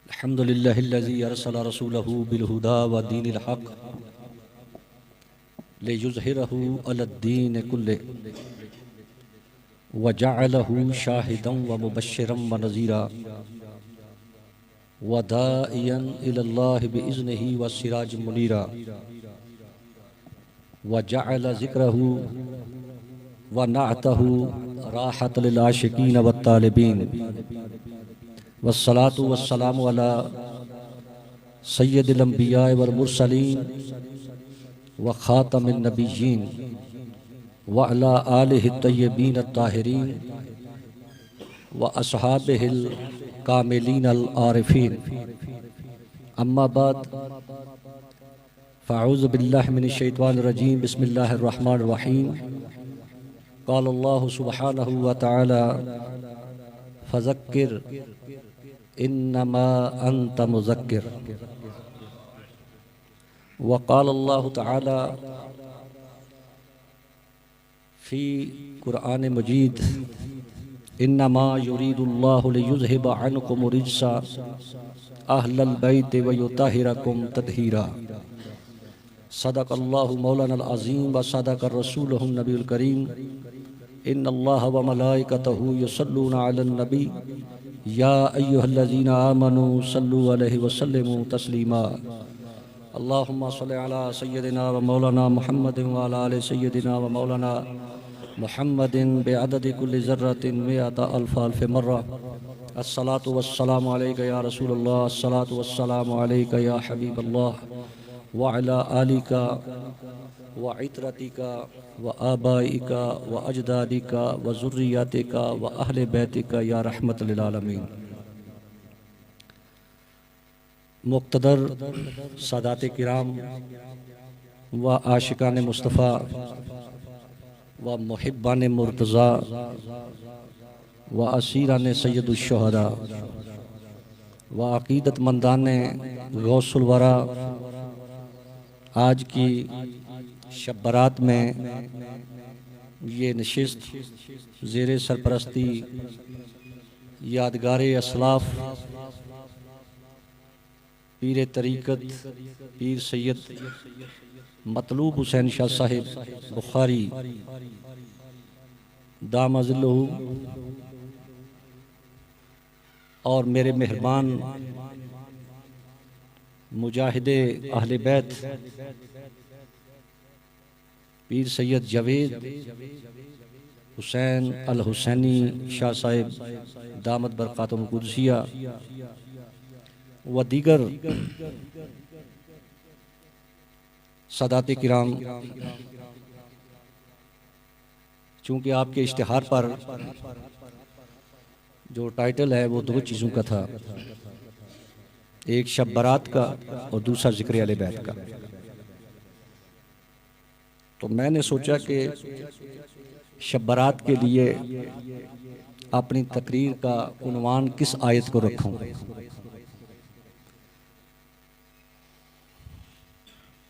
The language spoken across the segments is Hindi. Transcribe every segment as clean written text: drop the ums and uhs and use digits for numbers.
अल्हम्दुलिल्लाहिल्लज़ी अरसला रसूलहू बिलहुदा व दीनिल हक़ लियुज़हिरहू अलद्दीन कुल्लिही व जअलहू शाहिदन व मुबश्शिरन व नज़ीरा व दाइयन इलल्लाहि बिइज़्निही व सिराजम मुनीरा व जअल ज़िक्रहू व नअतहू राहतल लिल आशिकीन व तालिबीन वस्सलातु वस्सलामु अला सय्यदिल अंबिया वल मुरसलीन व खातमिन नबिय्यीन व अला आलिहि तय्यबीन अत्ताहिरीन व अस्हाबिहिल कामिलीन अल आरिफीन अम्मा बाद फ़अऊज़ु बिल्लाहि मिनश शैतानिर रजीम बिस्मिल्लाहिर रहमानिर रहीम क़ाल अल्लाहु सुब्हानहु व तआला फ़ज़क्किर इन्नमा अंत मुज़क्किर व क़ाल अल्लाहु तआला फ़ी क़ुरआन मजीद इन्नमा युरीदुल्लाहु लियुज़हिबा अन्कुम रिज्सा अहलल बैति व युतहिरकुम तत्हीरा सदक़ल्लाहु मौलानल अज़ीम व सदक़ रसूलुहुन नबियुल करीम इन्नल्लाह व मलाइकतहु युसल्लूना अलन नबी या अय्युहल्लज़ीना आमनू सल्लु अलैहि व सल्लिमू तस्लीमा अल्लाहुम्मा सल्लि अला सय्यदिना व मौलाना मुहम्मदिन व अला आलि सय्यदिना व मौलाना मुहम्मदिन बिअददि कुल्लि ज़र्रतिन मिअता अल्फ़ मर्रा अस्सलातु वस्सलामु अलैका या रसूलल्लाह अस्सलातु वस्सलामु अलैका या हबीबल्लाह व अला आलिका व इतरतिका व आबाइका व अजदादिका व ज़ुर्रियतिका व अहले बैतिका या रहमत लिल आलमीन। मुक़्तदर सादात किराम व आशिकान मुस्तफ़ा व मुहिब्बान मुर्तज़ा व असीरान सय्यदुश शुहदा व अक़ीदतमंदान गौसुल वरा, आज की शब बारात में ये नशिस्त ज़ेरे सरपरस्ती यादगार असलाफ़ पीर तरीक़त पीर सैयद मतलूब हुसैन शाह साहिब बुखारी दामज़िल्लहू और मेरे मेहरबान मुजाहिदे अहले बैत पीर सैयद जवेद हुसैन अल हुसैनी शाह साहिब दामत बरक़ातुहुल कुद्सिया व दीगर सादात किराम, चूँकि आपके इश्तिहार पर जो टाइटल है वो दो चीज़ों का था, एक शब बारात का और दूसरा ज़िक्र अहले बैत का। तो मैंने सोचा कि शब बारात के लिए अपनी तकरीर का उन्वान किस आयत को रखूं।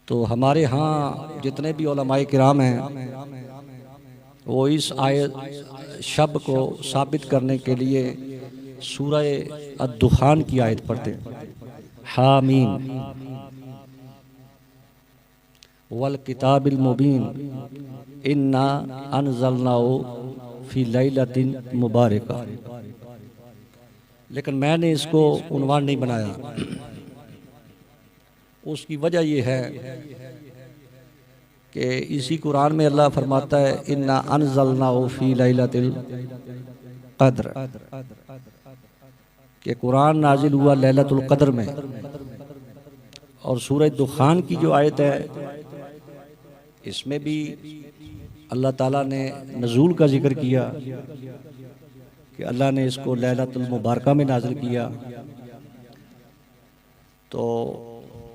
तो हमारे यहाँ जितने भी उलमाए किराम हैं वो इस आयत शब को साबित करने के लिए सूरह अद-दुखान की आयत पढ़ते हैं, हामीम वल किताबिल मुबीन इन्ना अनज़लनाहु फी लैलतिन मुबारका। लेकिन मैंने इसको उन्वान नहीं बनाया। उसकी वजह यह है कि इसी कुरान में अल्लाह फरमाता है इन्ना अनज़लनाहु फी लैलतिल क़द्र, कि कुरान नाजिल हुआ लैलतुल क़द्र में। और सूरह दुखान की जो आयत है इसमें भी अल्लाह ताला ने नज़ूल का जिक्र किया कि अल्लाह ने इसको लैलतुल मुबारका में नाजिल किया। तो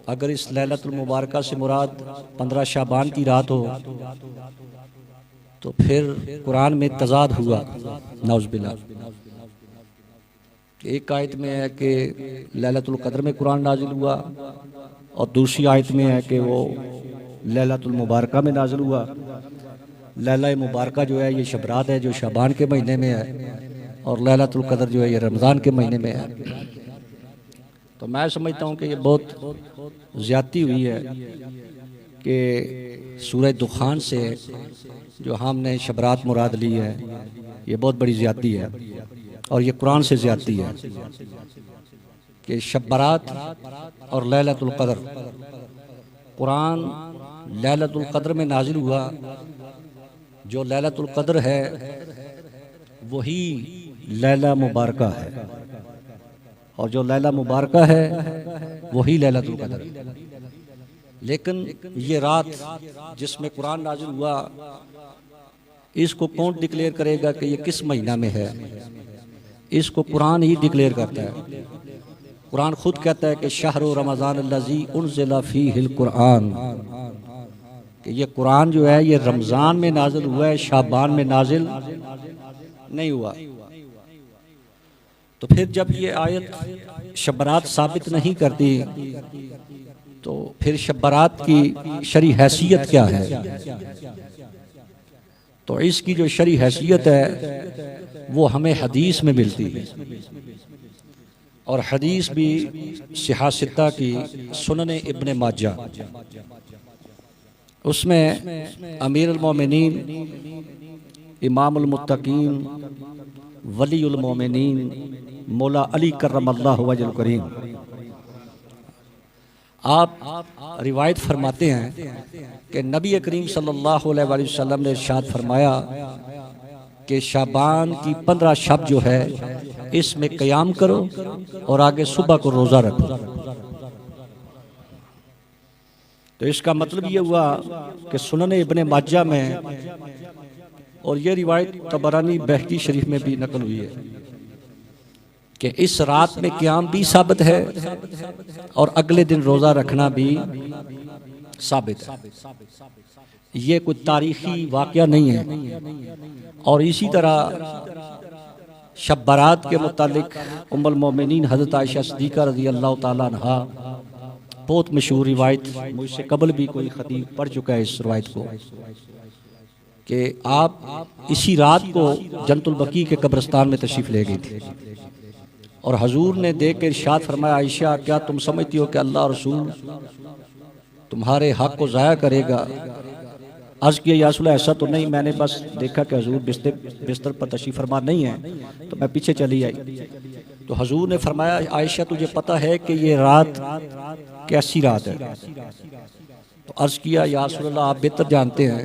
अगर इस लैलतुल मुबारका से मुराद 15 शाबान की रात हो तो फिर कुरान में तज़ाद हुआ नौज़ बिल्लाह। एक आयत में है कि लैलतुल क़द्र में कुरान नाजिल हुआ और दूसरी आयत में है कि वो लैलतुल मुबारका में नाजिल हुआ। लैला मुबारका जो है ये शब रात है जो शाबान के महीने में है, और लैलतुल कद्र जो है ये रमज़ान के महीने में है। तो मैं समझता हूँ कि ये बहुत ज़्यादती हुई है कि सूरह दुखान से जो हमने शबरात मुराद ली है, ये बहुत बड़ी ज़्यादती है और ये कुरान से ज़्यादती है कि शबरात और लैलतुल कद्र, कुरान लैलतुल कद्र में नाजिल हुआ। जो लैलतुल कद्र है वही लैला मुबारका है और जो लैला मुबारका है वही लैलतुल कद्र है। लेकिन ये रात जिसमें कुरान नाजिल हुआ, इसको कौन डिक्लेयर करेगा कि ये किस महीना में है? इसको कुरान ही डिक्लेयर करता है। कुरान खुद कहता है कि शहरु रमज़ान अल्लज़ी उनज़िला फ़ीहिल कुरान, कि ये कुरान जो है ये रमज़ान में नाजिल हुआ है, शाबान में नाजिल नहीं हुआ। तो फिर जब ये आयत शबरात साबित नहीं करती तो फिर शबरात की शरई हैसियत क्या है? तो इसकी जो शरई हैसियत है वो हमें हदीस में मिलती है और हदीस भी सिहासिता की सुनने इब्ने माजा, उसमें अमीरुल मोमिनीन इमामुल मुत्तकीन वलीउल मोमिनीन मौला अली करमल्लाहु वजहुल करीम आप रिवायत फरमाते हैं कि नबी करीम सल्लल्लाहु अलैहि वसल्लम ने इरशाद फरमाया कि शाबान की 15 शब जो है इसमें क़याम करो और आगे सुबह को रोज़ा रखो। तो इसका मतलब ये हुआ कि सुनन इब्ने माजा में, और ये रिवायत तबरानी बहकी शरीफ में भी नकल हुई है कि इस रात में क़याम भी साबित है और अगले दिन रोज़ा रखना भी साबित है। ये कोई तारीखी वाक़या नहीं है। और इसी तरह शब बारात के मुतालिक उम्मुल मोमिनीन हज़रत आयशा सिद्दीक़ा रज़ी अल्लाह ताला अन्हा, बहुत मशहूर रिवायत, मुझसे कबल भी कोई खतीब पढ़ चुका है इस रिवायत को, कि आप इसी रात को जन्नतुल बकी के कब्रिस्तान में तशरीफ़ ले गई थी और हजूर ने देख कर इरशाद फरमाया, आयशा क्या तुम समझती हो कि अल्लाह रसूल तुम्हारे हक़ को ज़ाया करेगा? अर्ज़ किया या रसूल ऐसा तो नहीं, मैंने बस देखा कि हजूर बिस्तर पर तशरीफ़ फरमा नहीं है तो मैं पीछे चली आई। तो हजूर ने फरमाया, आयशा तुझे पता है कि ये रात कैसी रात है? तो अर्ज़ किया या रसूल अल्लाह आप बेहतर जानते हैं।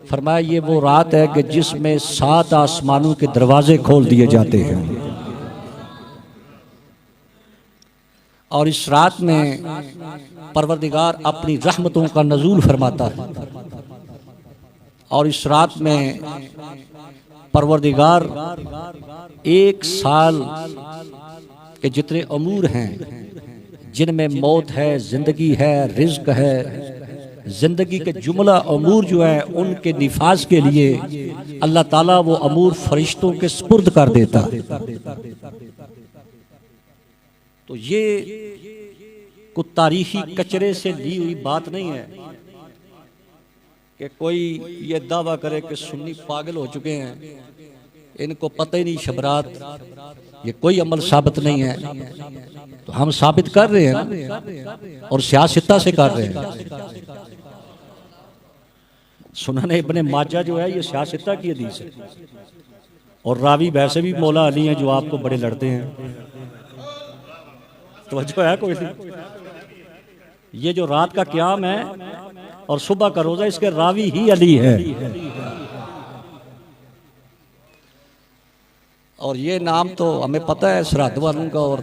फरमाया ये वो रात है कि जिसमें 7 आसमानों के दरवाजे खोल दिए जाते हैं और इस रात में परवरदिगार अपनी रहमतों का नज़ूल फरमाता है और इस रात में परवरदिगार 1 साल के जितने अमूर हैं, जिनमें मौत है, ज़िंदगी है, रिज़्क है, ज़िंदगी के जुमला अमूर जो है उनके निफाज के लिए अल्लाह ताला वो अमूर फरिश्तों के सुपुर्द कर देता। तो ये कुछ तारीखी कचरे से ली हुई बात नहीं है कि कोई ये दावा करे कि सुन्नी पागल हो चुके हैं, इनको पता ही नहीं शबरात, ये कोई अमल साबित नहीं है। तो हम साबित कर रहे हैं और सियासता से कर रहे हैं। सुनन इब्ने माजा जो है ये सियासता की हदीस है और रावी वैसे भी मौला अली हैं जो आपको बड़े लड़ते हैं। तो है कोई नहीं। ये जो रात का क़याम है और सुबह का रोज़ा, इसके रावी ही अली है। और ये नाम तो हमें पता है सरहद वालों का और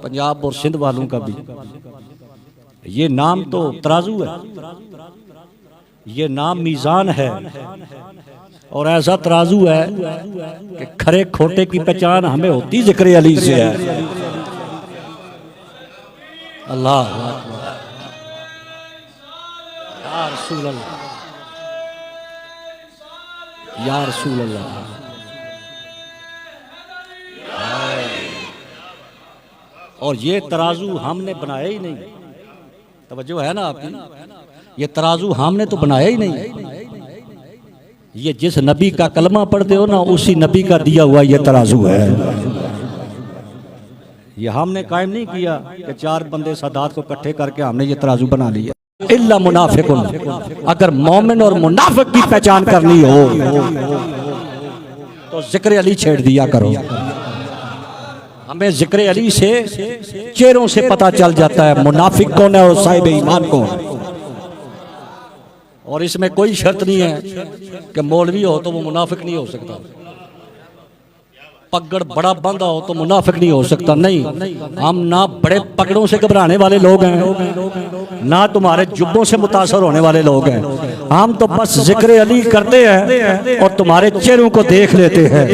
पंजाब और सिंध वालों का भी। ये नाम तो तराजू है, ये नाम मीज़ान है और ऐसा तराजू है कि खरे खोटे की पहचान हमें होती ज़िक्र अली से है। अल्लाह या रसूल अल्लाह, या रसूल अल्लाह। और ये तराजू हमने बनाया ही नहीं, तवज्जो है ना आपकी? ये तराजू हमने तो बनाया ही नहीं। ये जिस नबी का कलमा पढ़ते हो ना, उसी नबी का दिया हुआ ये तराजू है। ये हमने कायम नहीं किया कि 4 बंदे सादात को इकट्ठे करके हमने ये तराजू बना लिया। इल्ला मुनाफिकुन, अगर मोमिन और मुनाफिक की पहचान करनी हो तो जिक्र अली छेड़ दिया करो। हमें जिक्र अली से चेहरों से पता चल जाता है मुनाफिक कौन है और साहिब ईमान कौन है। और इसमें कोई शर्त नहीं है कि मौलवी हो तो वो मुनाफिक नहीं हो सकता, पगड़ बड़ा बंदा हो तो मुनाफिक नहीं हो सकता। नहीं, हम ना बड़े पगड़ों से घबराने वाले लोग हैं, ना तुम्हारे जुब्बों से मुतासर होने वाले लोग हैं। हम तो बस जिक्र अली करते हैं और तुम्हारे चेहरों को देख लेते हैं।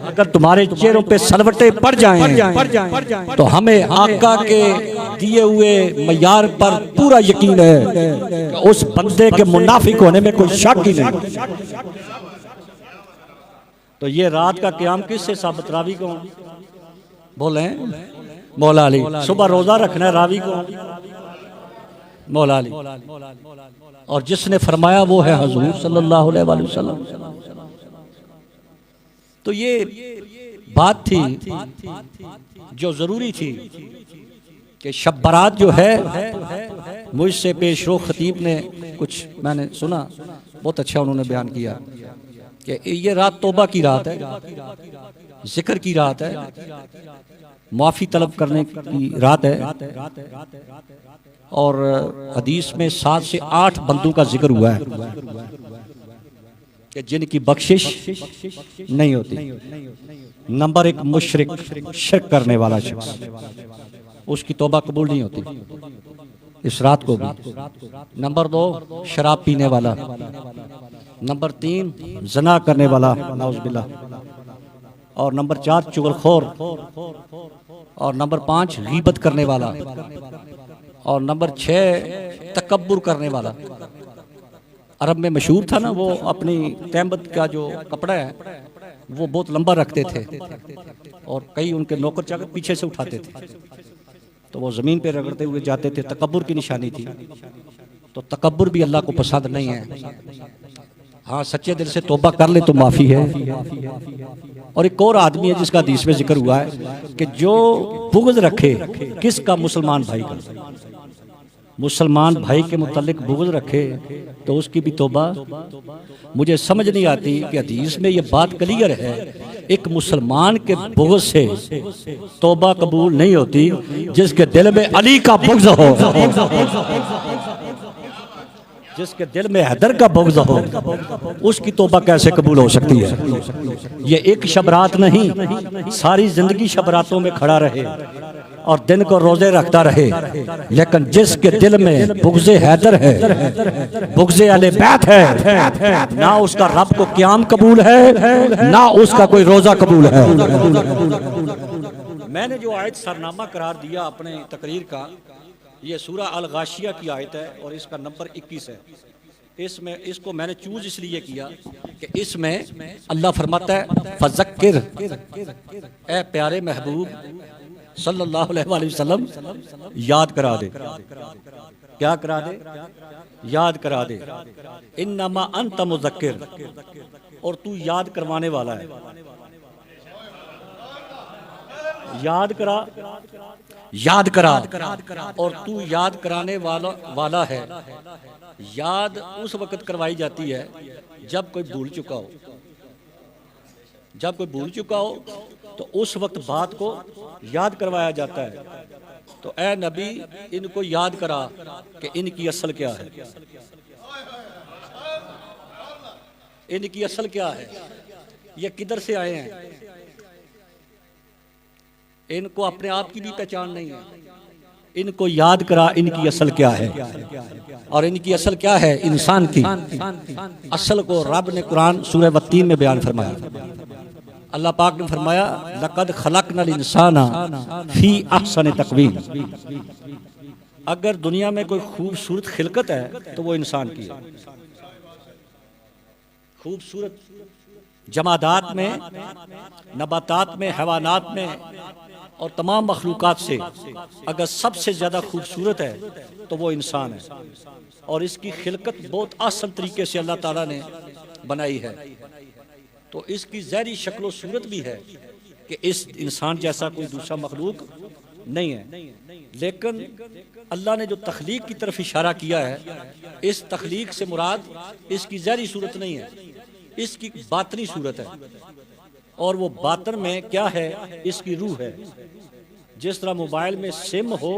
अगर तुम्हारे चेहरों पे सलवटे पड़ जाएं तो हमें आका के दिए हुए मयार पर पूरा यकीन है कि उस बंदे के मुनाफिक होने में कोई शक ही नहीं। तो ये रात का क़याम किससे साबित? रावी कौन? बोले मौला अली। सुबह रोजा रखना है, रावी कौन? मौला अली। और जिसने फरमाया वो है हुजूर सल्लल्लाहु अलैहि वसल्लम। तो ये बात थी जो जरूरी थी कि शब बारात जो है, मुझसे पेशरो खतीब ने कुछ मैंने सुना, बहुत अच्छा उन्होंने बयान किया कि ये रात तौबा की रात है, जिक्र की रात है, माफ़ी तलब करने की रात है। और हदीस में 7 से 8 बंदों का जिक्र हुआ है कि जिनकी बख्शिश नहीं होती। नंबर 1 मुशरिक, शिर्क करने वाला शख्स, उसकी तौबा कबूल नहीं होती इस रात को भी। नंबर 2 शराब पीने वाला। नंबर 3 ज़ना करने वाला, नाउज़ुबिल्लाह। और नंबर 4 चुगलखोर। और नंबर 5 गीबत करने वाला। और नंबर 6 तकब्बुर करने वाला। अरब में मशहूर था ना, वो अपनी तैमत का जो कपड़ा है वो बहुत लंबा रखते थे और कई उनके नौकर चाकर पीछे से उठाते थे, तो वो ज़मीन पे रगड़ते हुए जाते थे। तकब्बुर की निशानी थी। तो तकब्बुर भी अल्लाह को पसंद नहीं है। हाँ, सच्चे दिल से तौबा कर ले तो माफ़ी है। और एक और आदमी है जिसका हदीस में जिक्र हुआ है कि जो बुग़्ज़ रखे किसका? मुसलमान भाई का। मुसलमान भाई के मुतल्लिक बुग़्ज़ रखे तो उसकी भी तौबा। मुझे समझ नहीं आती कि हदीस में ये बात क्लियर है, एक मुसलमान के बुग़्ज़ से तौबा कबूल नहीं होती, जिसके दिल में अली का बुग़्ज़ हो, जिसके दिल में हैदर का बुग़्ज़ हो, उसकी तौबा कैसे कबूल हो सकती है? ये एक शब रात नहीं, सारी जिंदगी शब रातों में खड़ा रहे और दिन को रोजे रखता रहे, लेकिन जिसके दिल में बुग़्ज़े हैदर है, बुग़्ज़े अहले बैत है, ना उसका रब को क़याम कबूल है, ना उसका कोई रोजा कबूल है। मैंने जो आयत सरनामा करार दिया अपने तकरीर का, ये सूरा अल गाशिया की आयत है और इसका नंबर 21 है। इसमें इसको मैंने चूज इसलिए किया कि इसमें अल्लाह फरमाता है फज़क्किर, ए प्यारे महबूब सल्लल्लाहु अलैहि वसल्लम, याद करा दे। क्या करा दे? याद करा दे। इन्नमा अंत मुज़क्किर, और तू याद करवाने वाला है। याद करा, याद करा, और तू याद कराने वाला है। याद उस वक्त करवाई जाती है जब कोई भूल चुका हो। जब कोई भूल चुका हो तो उस वक्त बात को याद करवाया जाता है। तो ए नबी, इनको याद करा कि इनकी असल क्या है, इनकी असल क्या है, ये किधर से आए हैं। इनको अपने आप की भी पहचान नहीं है। इनको याद करा इनकी असल क्या है, और इनकी असल क्या है? इंसान की असल को रब ने कुरान सूरह वत्तीन में बयान फरमाया। अल्लाह पाक ने फरमाया लक़द खलक़नल इंसाना फी अहसन तक़वीम। अगर दुनिया में कोई खूबसूरत खिलकत है तो वो इंसान की है। खूबसूरत जमादात में, नबातात में, हैवानात में और तमाम मखलूक़ात से अगर सबसे ज़्यादा खूबसूरत है तो वो इंसान है। और इसकी खिलकत बहुत आसान तरीके से अल्लाह ताला ने बनाई है। तो इसकी ज़ाहिरी शक्ल सूरत भी है कि इस इंसान जैसा कोई दूसरा मखलूक नहीं है। लेकिन अल्लाह ने जो तख्लीक की तरफ इशारा किया है, इस तख्लीक से मुराद इसकी ज़ाहिरी सूरत नहीं है, इसकी बातनी सूरत है। और वो बातन में क्या है? इसकी रूह है। जिस तरह मोबाइल में सिम हो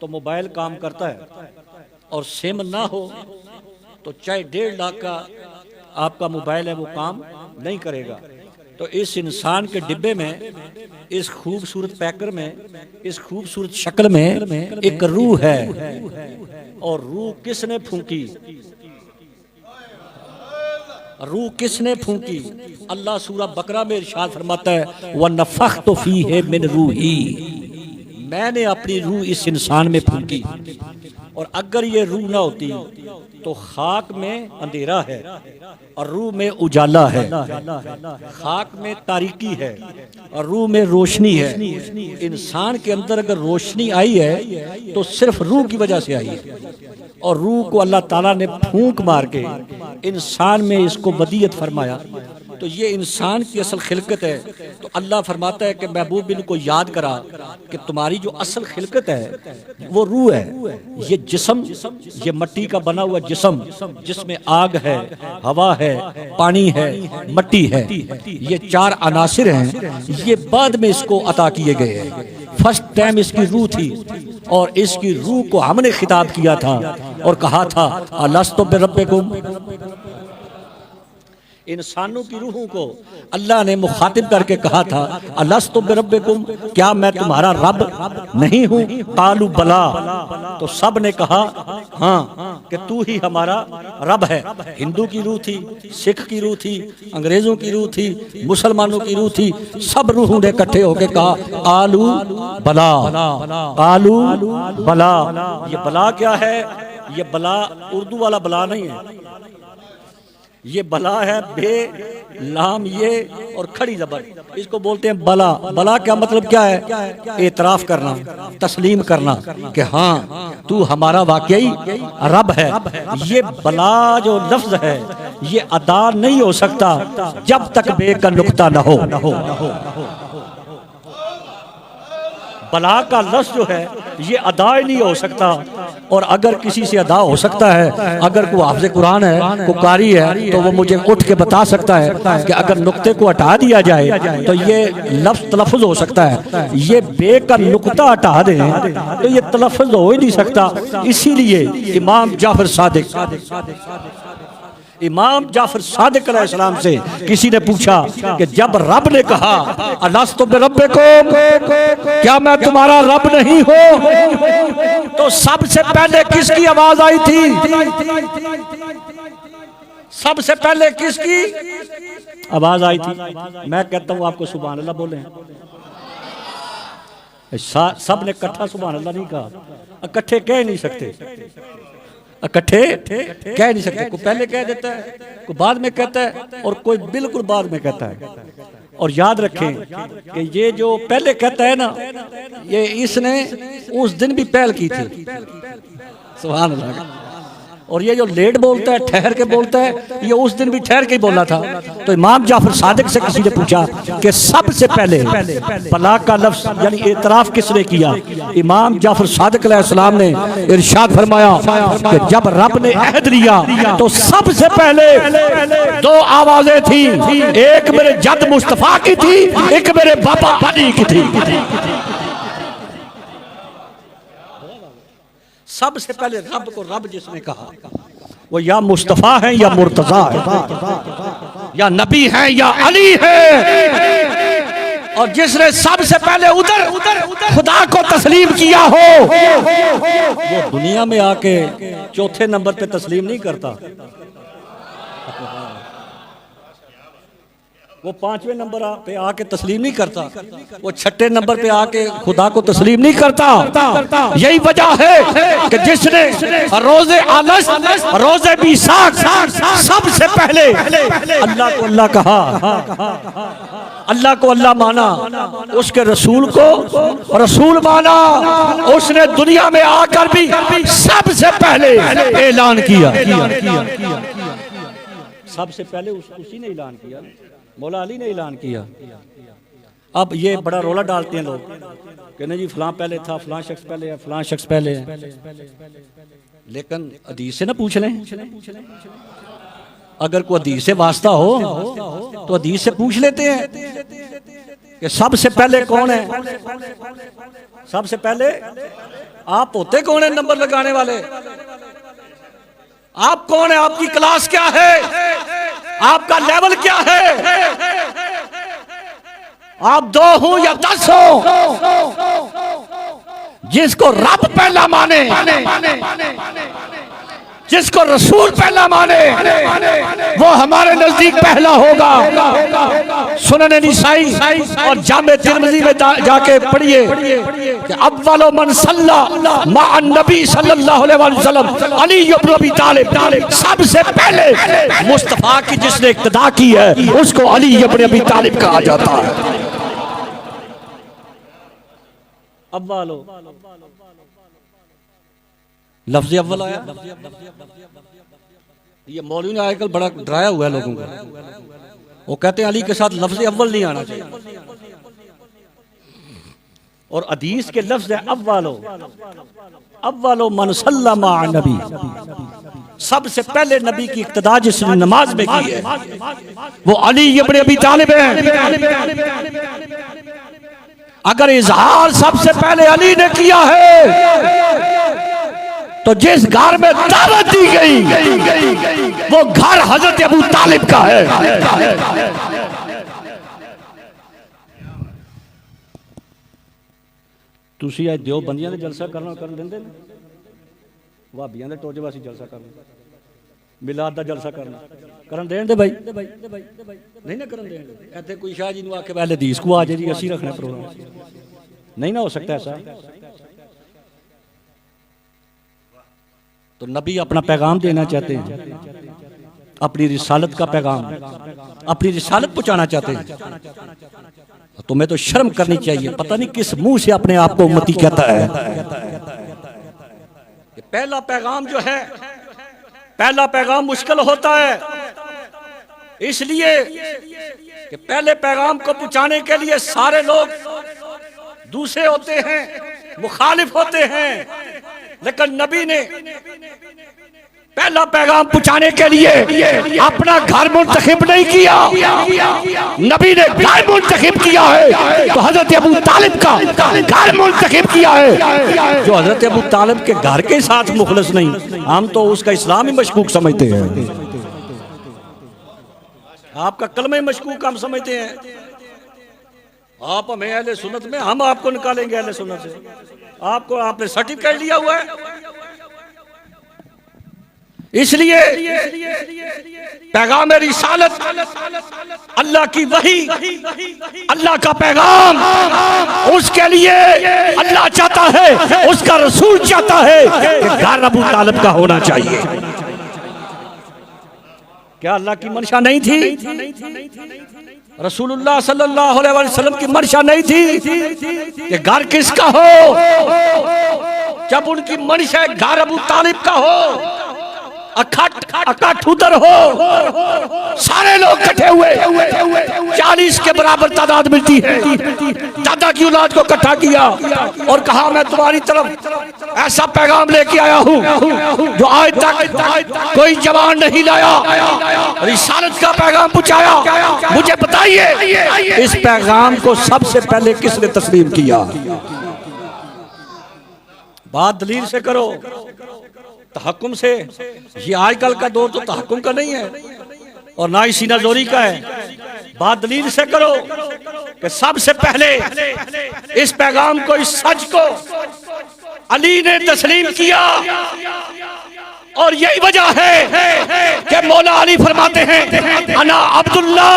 तो मोबाइल काम करता है, और सिम ना हो तो चाहे 1.5 लाख का आपका मोबाइल है वो काम नहीं करेगा। तो इस इंसान के डिब्बे में, इस खूबसूरत पैकर में, इस खूबसूरत शक्ल में एक रूह है। और रूह किसने फूंकी? रूह किसने फूंकी? अल्लाह सूरा बकरा में इरशाद फरमाता है व नफ़ख्तु फ़ीहि मिन रूही, मैंने अपनी रूह इस इंसान में फूंकी। और अगर ये रूह ना होती तो खाक में अंधेरा है और रूह में उजाला है, खाक में तारीकी है और रूह में रोशनी है। इंसान के अंदर अगर रोशनी आई है तो सिर्फ रूह की वजह से आई है, और रूह को अल्लाह ताला ने फूंक मार के इंसान में इसको बदियत फरमाया। तो ये इंसान की असल खिलकत है। तो अल्लाह फरमाता है कि महबूब बिन को याद करा कि तुम्हारी जो असल खिलकत है वो रूह है। ये जिस्म, ये मिट्टी का बना हुआ जिस्म जिसमें आग है, हवा है, पानी है, मिट्टी है, ये 4 अनासिर हैं, ये बाद में इसको अता किए गए हैं। फर्स्ट टाइम इसकी रूह थी, और इसकी रूह को हमने खिताब किया था और कहा था अलस्तु बिरब्बिकुम। इंसानों की रूहों को अल्लाह ने मुखातिब करके कहा था अलस्तु बिरब्बिकुम, क्या मैं तुम्हारा रब नहीं हूँ? कालू बला, तो सब ने कहा हाँ कि तू ही हमारा रब है। हिंदू की रूह थी, सिख की रूह थी, अंग्रेजों की रूह थी, मुसलमानों की रूह थी, सब रूहों ने इकट्ठे होकर कहा कालू बला, कालू बला। ये बला क्या है? ये बला उर्दू वाला बला नहीं है, ये बला है बे लाम ये और खड़ी जबर, इसको बोलते हैं बला। बला क्या मतलब क्या है? एतराफ करना, तस्लीम करना कि हाँ तू हमारा वाकई रब है। ये बला जो लफ्ज है ये अदा नहीं हो सकता जब तक बे का नुक्ता न हो। बला का लफ्ज जो है ये अदा ही नहीं हो सकता, और अगर किसी से अदा हो सकता है, अगर कोई हाफ़िज़ कुरान है, कोई कारी है, तो वो मुझे उठ के बता सकता है कि अगर नुक्ते को हटा दिया जाए तो ये लफ्ज तलफ़ुज़ हो सकता है। ये बे का नुक्ता हटा दें तो ये तलफ़ुज़ हो ही नहीं सकता। इसीलिए इमाम जाफर सादिक अलैहिस्सलाम से किसी ने पूछा कि जब रब ने कहा अलस्तु बिरब्बिकुम, क्या मैं तुम्हारा रब नहीं हूँ, तो सबसे पहले किसकी आवाज आई थी? सबसे पहले किसकी आवाज आई थी? मैं कहता हूँ आपको सुभान अल्लाह बोले। सब ने इकट्ठा सुभान अल्लाह नहीं कहा, इकट्ठे कह नहीं सकते, इकट्ठे कह नहीं सकते। कोई पहले कह देता है, कोई बाद में कहता है, और कोई बिल्कुल बाद में कहता है। और याद रखें कि ये जो पहले कहता है ना, ये इसने उस दिन भी पहल की थी। सुभान अल्लाह। और ये जो लेट बोलता है, ठहर के बोलता है, ये उस दिन भी ठहर के ही बोला था। तो इमाम जाफर सादिक से किसी ने पूछा कि सबसे पहले बला का लफ्ज यानी एतराफ किसने किया? इमाम जाफर सादिक अलैहिस्सलाम ने इरशाद फरमाया कि जब रब ने अहद लिया तो सबसे पहले 2 आवाजें थी, एक मेरे जद मुस्तफा की थी, एक मेरे बाबा अली की थी। सबसे पहले रब को रब जिसने कहा वो या मुस्तफा है या मुर्तजा है, या नबी है या अली है। और जिसने सबसे पहले उधर खुदा को तस्लीम किया हो वो दुनिया में आके चौथे नंबर पे तस्लीम नहीं करता। वो 5वें नंबर पे आके तस्लीम नहीं करता, वो 6ठे नंबर पे आके खुदा को तस्लीम नहीं करता। यही वजह है कि जिसने रोजे आलस, रोजे बीसाख सबसे पहले अल्लाह को अल्लाह कहा, अल्लाह को अल्लाह माना, उसके रसूल को रसूल माना, उसने दुनिया में आकर भी सबसे पहले ऐलान किया। सबसे पहले उसी ने ऐलान किया, मौला अली ने ऐलान किया। अब ये बड़ा रोला डालते हैं लोग कि नहीं जी फलां पहले था, फलां शख्स पहले है, फलां शख्स पहले है, लेकिन हदीस से ना पूछ लें। अगर कोई हदीस से वास्ता हो तो हदीस से पूछ लेते हैं कि सबसे पहले कौन है। सबसे पहले आप होते कौन है नंबर लगाने वाले? आप कौन है? आपकी क्लास क्या है? आपका लेवल क्या है? आप 2 हो या 10 हो, जिसको रब पहला माने, जिसको रसूल पहला माने, वो हमारे नजदीक पहला होगा। सुनन निसाई और जामे तिरमिज़ी में जाके पढ़िए कि अव्वलु मन सल्ला मअन नबी सल्लल्लाहु अलैहि वसल्लम अली इब्न अबी तालिब। सबसे पहले मुस्तफा की जिसने इक्तदा की है उसको अली इब्न अबी तालिब कहा जाता है। अव्वलु लफ्ज़ अव्वल आया, ये मौलवी ने आजकल बड़ा डराया हुआ है लोगों को। वो कहते हैं अली के साथ लफ्ज़ अव्वल नहीं आना चाहिए, और हदीस के लफ्ज़ है अव्वलु मन सल्ला मअ नबी। सबसे पहले नबी की इक्तदा जिसने नमाज में की है वो अली इब्न अबी तालिब है। अगर इजहार सबसे पहले अली ने किया है तो जिस घर में दावत दी गई वो घर हजरत अबू तालिब का है। तुसी आज देवबंदियां दे जलसा करना कर देंदे ने, भाबियां दे टोजे वासी जलसा करना, मिलाद दा जलसा करना करन देन दे भाई, नहीं ना करन देन। इत्थे कोई शाह जी नु आके पहले हदीस को आ जाए जी असी रखना प्रोग्राम, नहीं ना हो सकता ऐसा। तो नबी अपना पैगाम देना चाहते हैं, अपनी रिसालत का पैगाम, अपनी रिसालत पहुंचाना चाहते हैं। तुम्हें तो शर्म करनी चाहिए, पता नहीं किस मुंह से अपने आप को उम्मती कहता है। पहला पैगाम जो है, पहला पैगाम मुश्किल होता है, इसलिए कि पहले पैगाम को पहुंचाने के लिए सारे लोग दूसरे होते हैं, मुखालिफ होते हैं, लेकिन नबी ने पहला पैगाम पहुंचाने के लिए अपना घर मुंतखिब नहीं किया, नबी ने घर मुंतखिब किया है। तो हजरत अबू तालिब का घर मुंतखिब किया है। जो हजरत अबू तालिब के घर के साथ मुखलिस नहीं, हम तो उसका इस्लाम ही मशकूक समझते हैं। आपका कलमा ही मशकूक हम समझते हैं। आप हमें अहले सुन्नत में, हम आपको निकालेंगे अहले सुन्नत से। आपको आपने सर्टिफिकेट लिया हुआ है, इसलिए पैगाम रिसालत, अल्लाह की वही, अल्लाह का पैगाम, उसके लिए अल्लाह चाहता है, उसका रसूल चाहता है कि घर अबू तालिब का होना चाहिए। क्या अल्लाह की मंशा नहीं थी? रसूलुल्लाह सल्लल्लाहु अलैहि वसल्लम की मंशा नहीं थी कि घर किसका हो? जब उनकी मंशा घर अबू तालिब का हो, अकठ उधर हो, सारे लोग इकट्ठे हुए, 40 के बराबर तादाद मिलती है। दादा की औलाद को इकट्ठा किया और कहा मैं तुम्हारी तरफ ऐसा पैगाम लेके आया हूँ जो आज तक कोई जवान नहीं लाया, रिसालत का पैगाम पहुंचाया। मुझे बताइए इस पैगाम को सबसे पहले किसने तस्लीम किया? बात दलील से करो, तहक्कुम से। ये आजकल का दौर तो तहक्कुम का नहीं है और ना ही सीना जोरी का है। बात दलील से करो कि सबसे पहले इस पैगाम को, इस सच को अली ने तस्लीम किया, और यही वजह है कि मौला अली फरमाते हैं अना अब्दुल्लाह,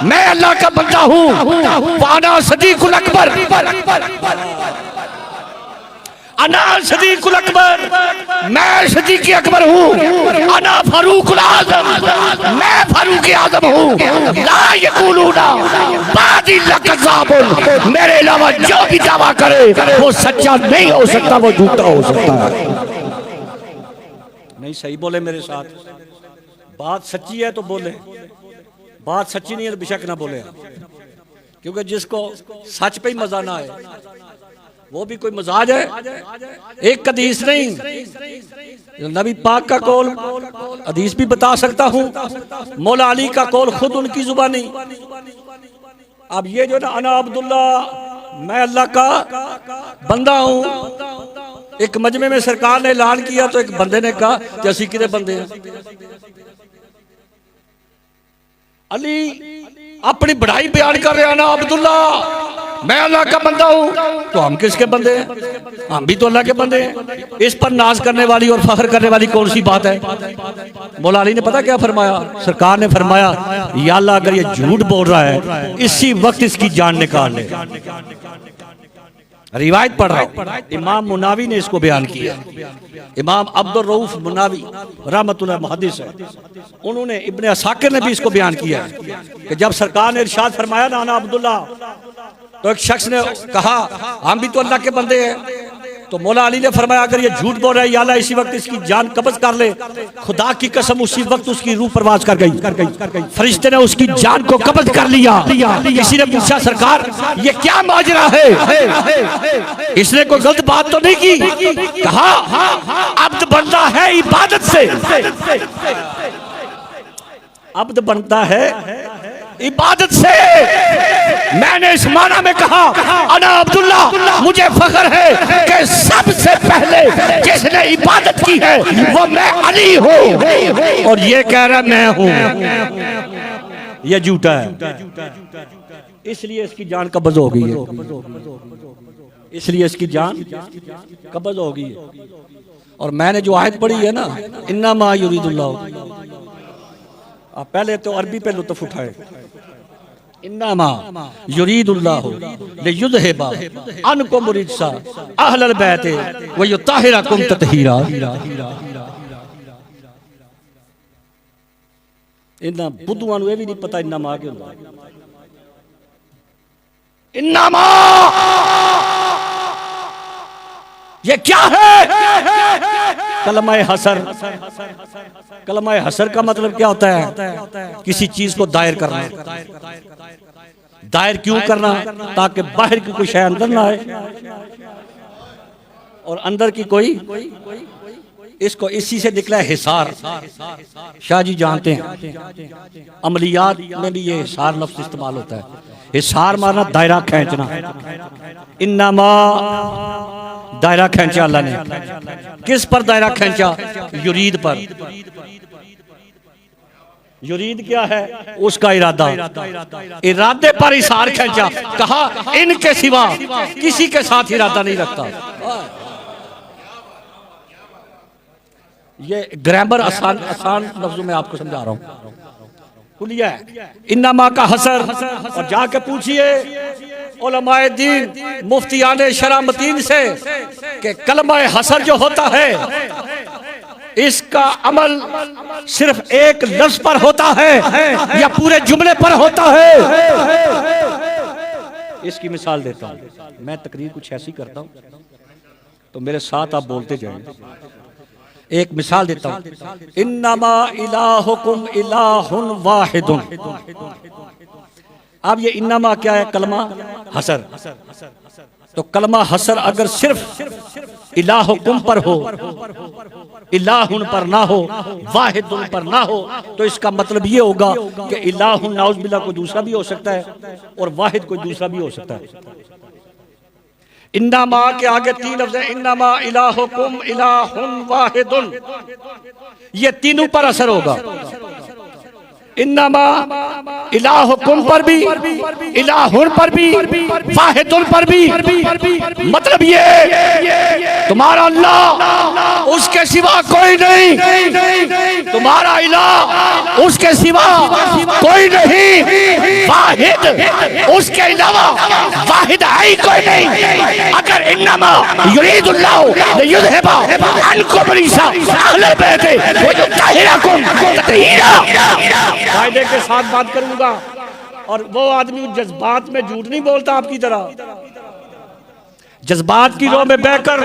मैं अल्लाह का बंदा हूँ, वाना सदीकुल अकबर, अना सदीकुल अकबर, मैं सदीक अकबर हूँ, अना फारूकुल आज़म, मैं फारूक आज़म हूँ, ला यक़ूलूना बादी लकज़ाबुन, मेरे अलावा जो भी दावा करे वो सच्चा नहीं हो सकता, वो झूठा हो सकता है। नहीं सही बोले मेरे साथ, बात सच्ची है तो बोले, बात सच्ची नहीं है तो बेशक ना बोले, क्योंकि जिसको सच पे ही मजा ना आए वो भी कोई मजाज है। एक हदीस नहीं, नबी पाक का कौल हदीस भी बता सकता हूँ, मौला अली का कौल खुद उनकी जुबानी। अब ये जो ना अना अब्दुल्ला, मैं अल्लाह का बंदा हूँ, एक मजमे में सरकार ने ऐलान किया तो एक बंदे ने कहा कि असी कितने बंदे हैं। अली अपनी बढ़ाई बयान कर रहे हैं, ना अब्दुल्ला मैं अल्लाह का बंदा हूं, तो हम किसके बंदे हैं? हम भी तो अल्लाह के बंदे हैं। इस पर नाज करने वाली और फख्र करने वाली कौन सी बात है? मौला अली ने पता क्या फरमाया? सरकार ने फरमाया या अल्लाह अगर ये झूठ बोल रहा है इसी वक्त इसकी जान निकाल ले। रिवायत पढ़ रहा हूं, इमाम मुनावी ने इसको बयान किया। इमाम अब्दुल रऊफ मुनावी रहमतुल्लाह मुहद्दिस है, उन्होंने इब्ने असाकिर ने भी इसको बयान किया कि जब सरकार ने इरशाद फरमाया ना अब्दुल्ला, तो एक शख्स ने कहा हम भी तो अल्लाह के बंदे हैं। तो मौला अली ने फरमाया अगर ये झूठ बोल रहा है या अल्लाह इसी वक्त इसकी जान कब्ज कर ले। खुदा की कसम उसी वक्त उसकी रूह परवाज कर गई, फरिश्ते ने उसकी जान को कब्ज कर लिया। किसी ने पूछा सरकार ये क्या माजरा है, इसने कोई गलत बात तो नहीं की? कहा अब्द बनता है इबादत से, अब्द बनता है इबादत से। मैंने इस माना में कहा अना अब्दुल्ला, मुझे फख्र है कि सबसे पहले जिसने इबादत की है वो मैं अली हूँ, और ये कह रहा मैं हूँ, ये झूठा है। इसलिए इसकी जान कब्ज हो गई है, इसलिए इसकी जान कब्ज हो गई है। और मैंने जो आयत पढ़ी है ना, इन्नमा युरीदुल्लाह, आप पहले तो अरबी पे लुत्फ उठाए, इन्नमा युरीदुल्लाहु लियुज़हिबा अन्कुम रिज्सा अहलल बैति व युत्तहिरकुम तत्हीरा। इन्ना बुद्धुआं नूं ये भी नहीं पता इन्नमा क्या हुंदा। इन्नमा ये क्या है? कलमा हसर। कलमा हसर का मतलब क्या होता है? किसी चीज को दायर करना। दायर क्यों करना? ताकि बाहर की कोई शय अंदर ना आए और अंदर की कोई, इसको इसी से निकला है हिसार। शाह जी जानते हैं अमलियात में भी ये हिसार लफ्ज इस्तेमाल होता है। हिसार मारना दायरा खींचना। इन्नमा दायरा खींचा अल्लाह ने। किस पर दायरा खींचा? युरीद पर। युरीद क्या है? उसका इरादा। इरादे पर हिसार खींचा। कहा इनके सिवा किसी के साथ इरादा नहीं रखता। ये ग्रामर आसान आसान लफ्जों में आपको समझा रहा हूं। खुलिया इन्नमा का हसर। और जाके पूछिए उलमाए दीन मुफ्तियाने शरामतीन से कि कलमा हसर जो होता है इसका अमल सिर्फ एक लफ्ज पर होता है या पूरे जुमले पर होता है? इसकी मिसाल देता हूं। मैं तकरीर कुछ ऐसी करता हूं तो मेरे साथ आप बोलते जाएं। एक मिसाल देता हूं। इन्नमा इलाहुकुम इलाहुन वाहिदुन। अब ये इन्नमा क्या है? कलमा हसर। तो कलमा हसर अगर सिर्फ इलाहुकुम पर हो, इलाहुन पर ना हो, वाहिदुन पर ना हो, तो इसका मतलब ये होगा कि इलाहुन नाउज़ बिल्लाह कोई दूसरा भी हो सकता है और वाहिद कोई दूसरा भी हो सकता है। इन्नमा के आगे तीन लफ्ज़ हैं, इन्नमा इलाहुकुम इलाहुन वाहिदुन। ये तीनों पर असर होगा। इन्नमा इलाहुकुम पर भी, इलाहुन पर भी, वाहिदुन पर भी। मतलब ये तुम्हारा अल्लाह उसके सिवा कोई नहीं, तुम्हारा इलाह उसके सिवा कोई नहीं, वाहिद उसके अलावा वाहिद है ही कोई नहीं। अगर इन्नमा युरीदुल्लाहु लियुज़हिबा अन्कुम रिजा अहले बैत व युत्तहिरकुम तत्हीरा। कायदे के साथ बात करूंगा, और वो आदमी जज्बात में झूठ नहीं बोलता आपकी तरह, जज्बात की रो में बहकर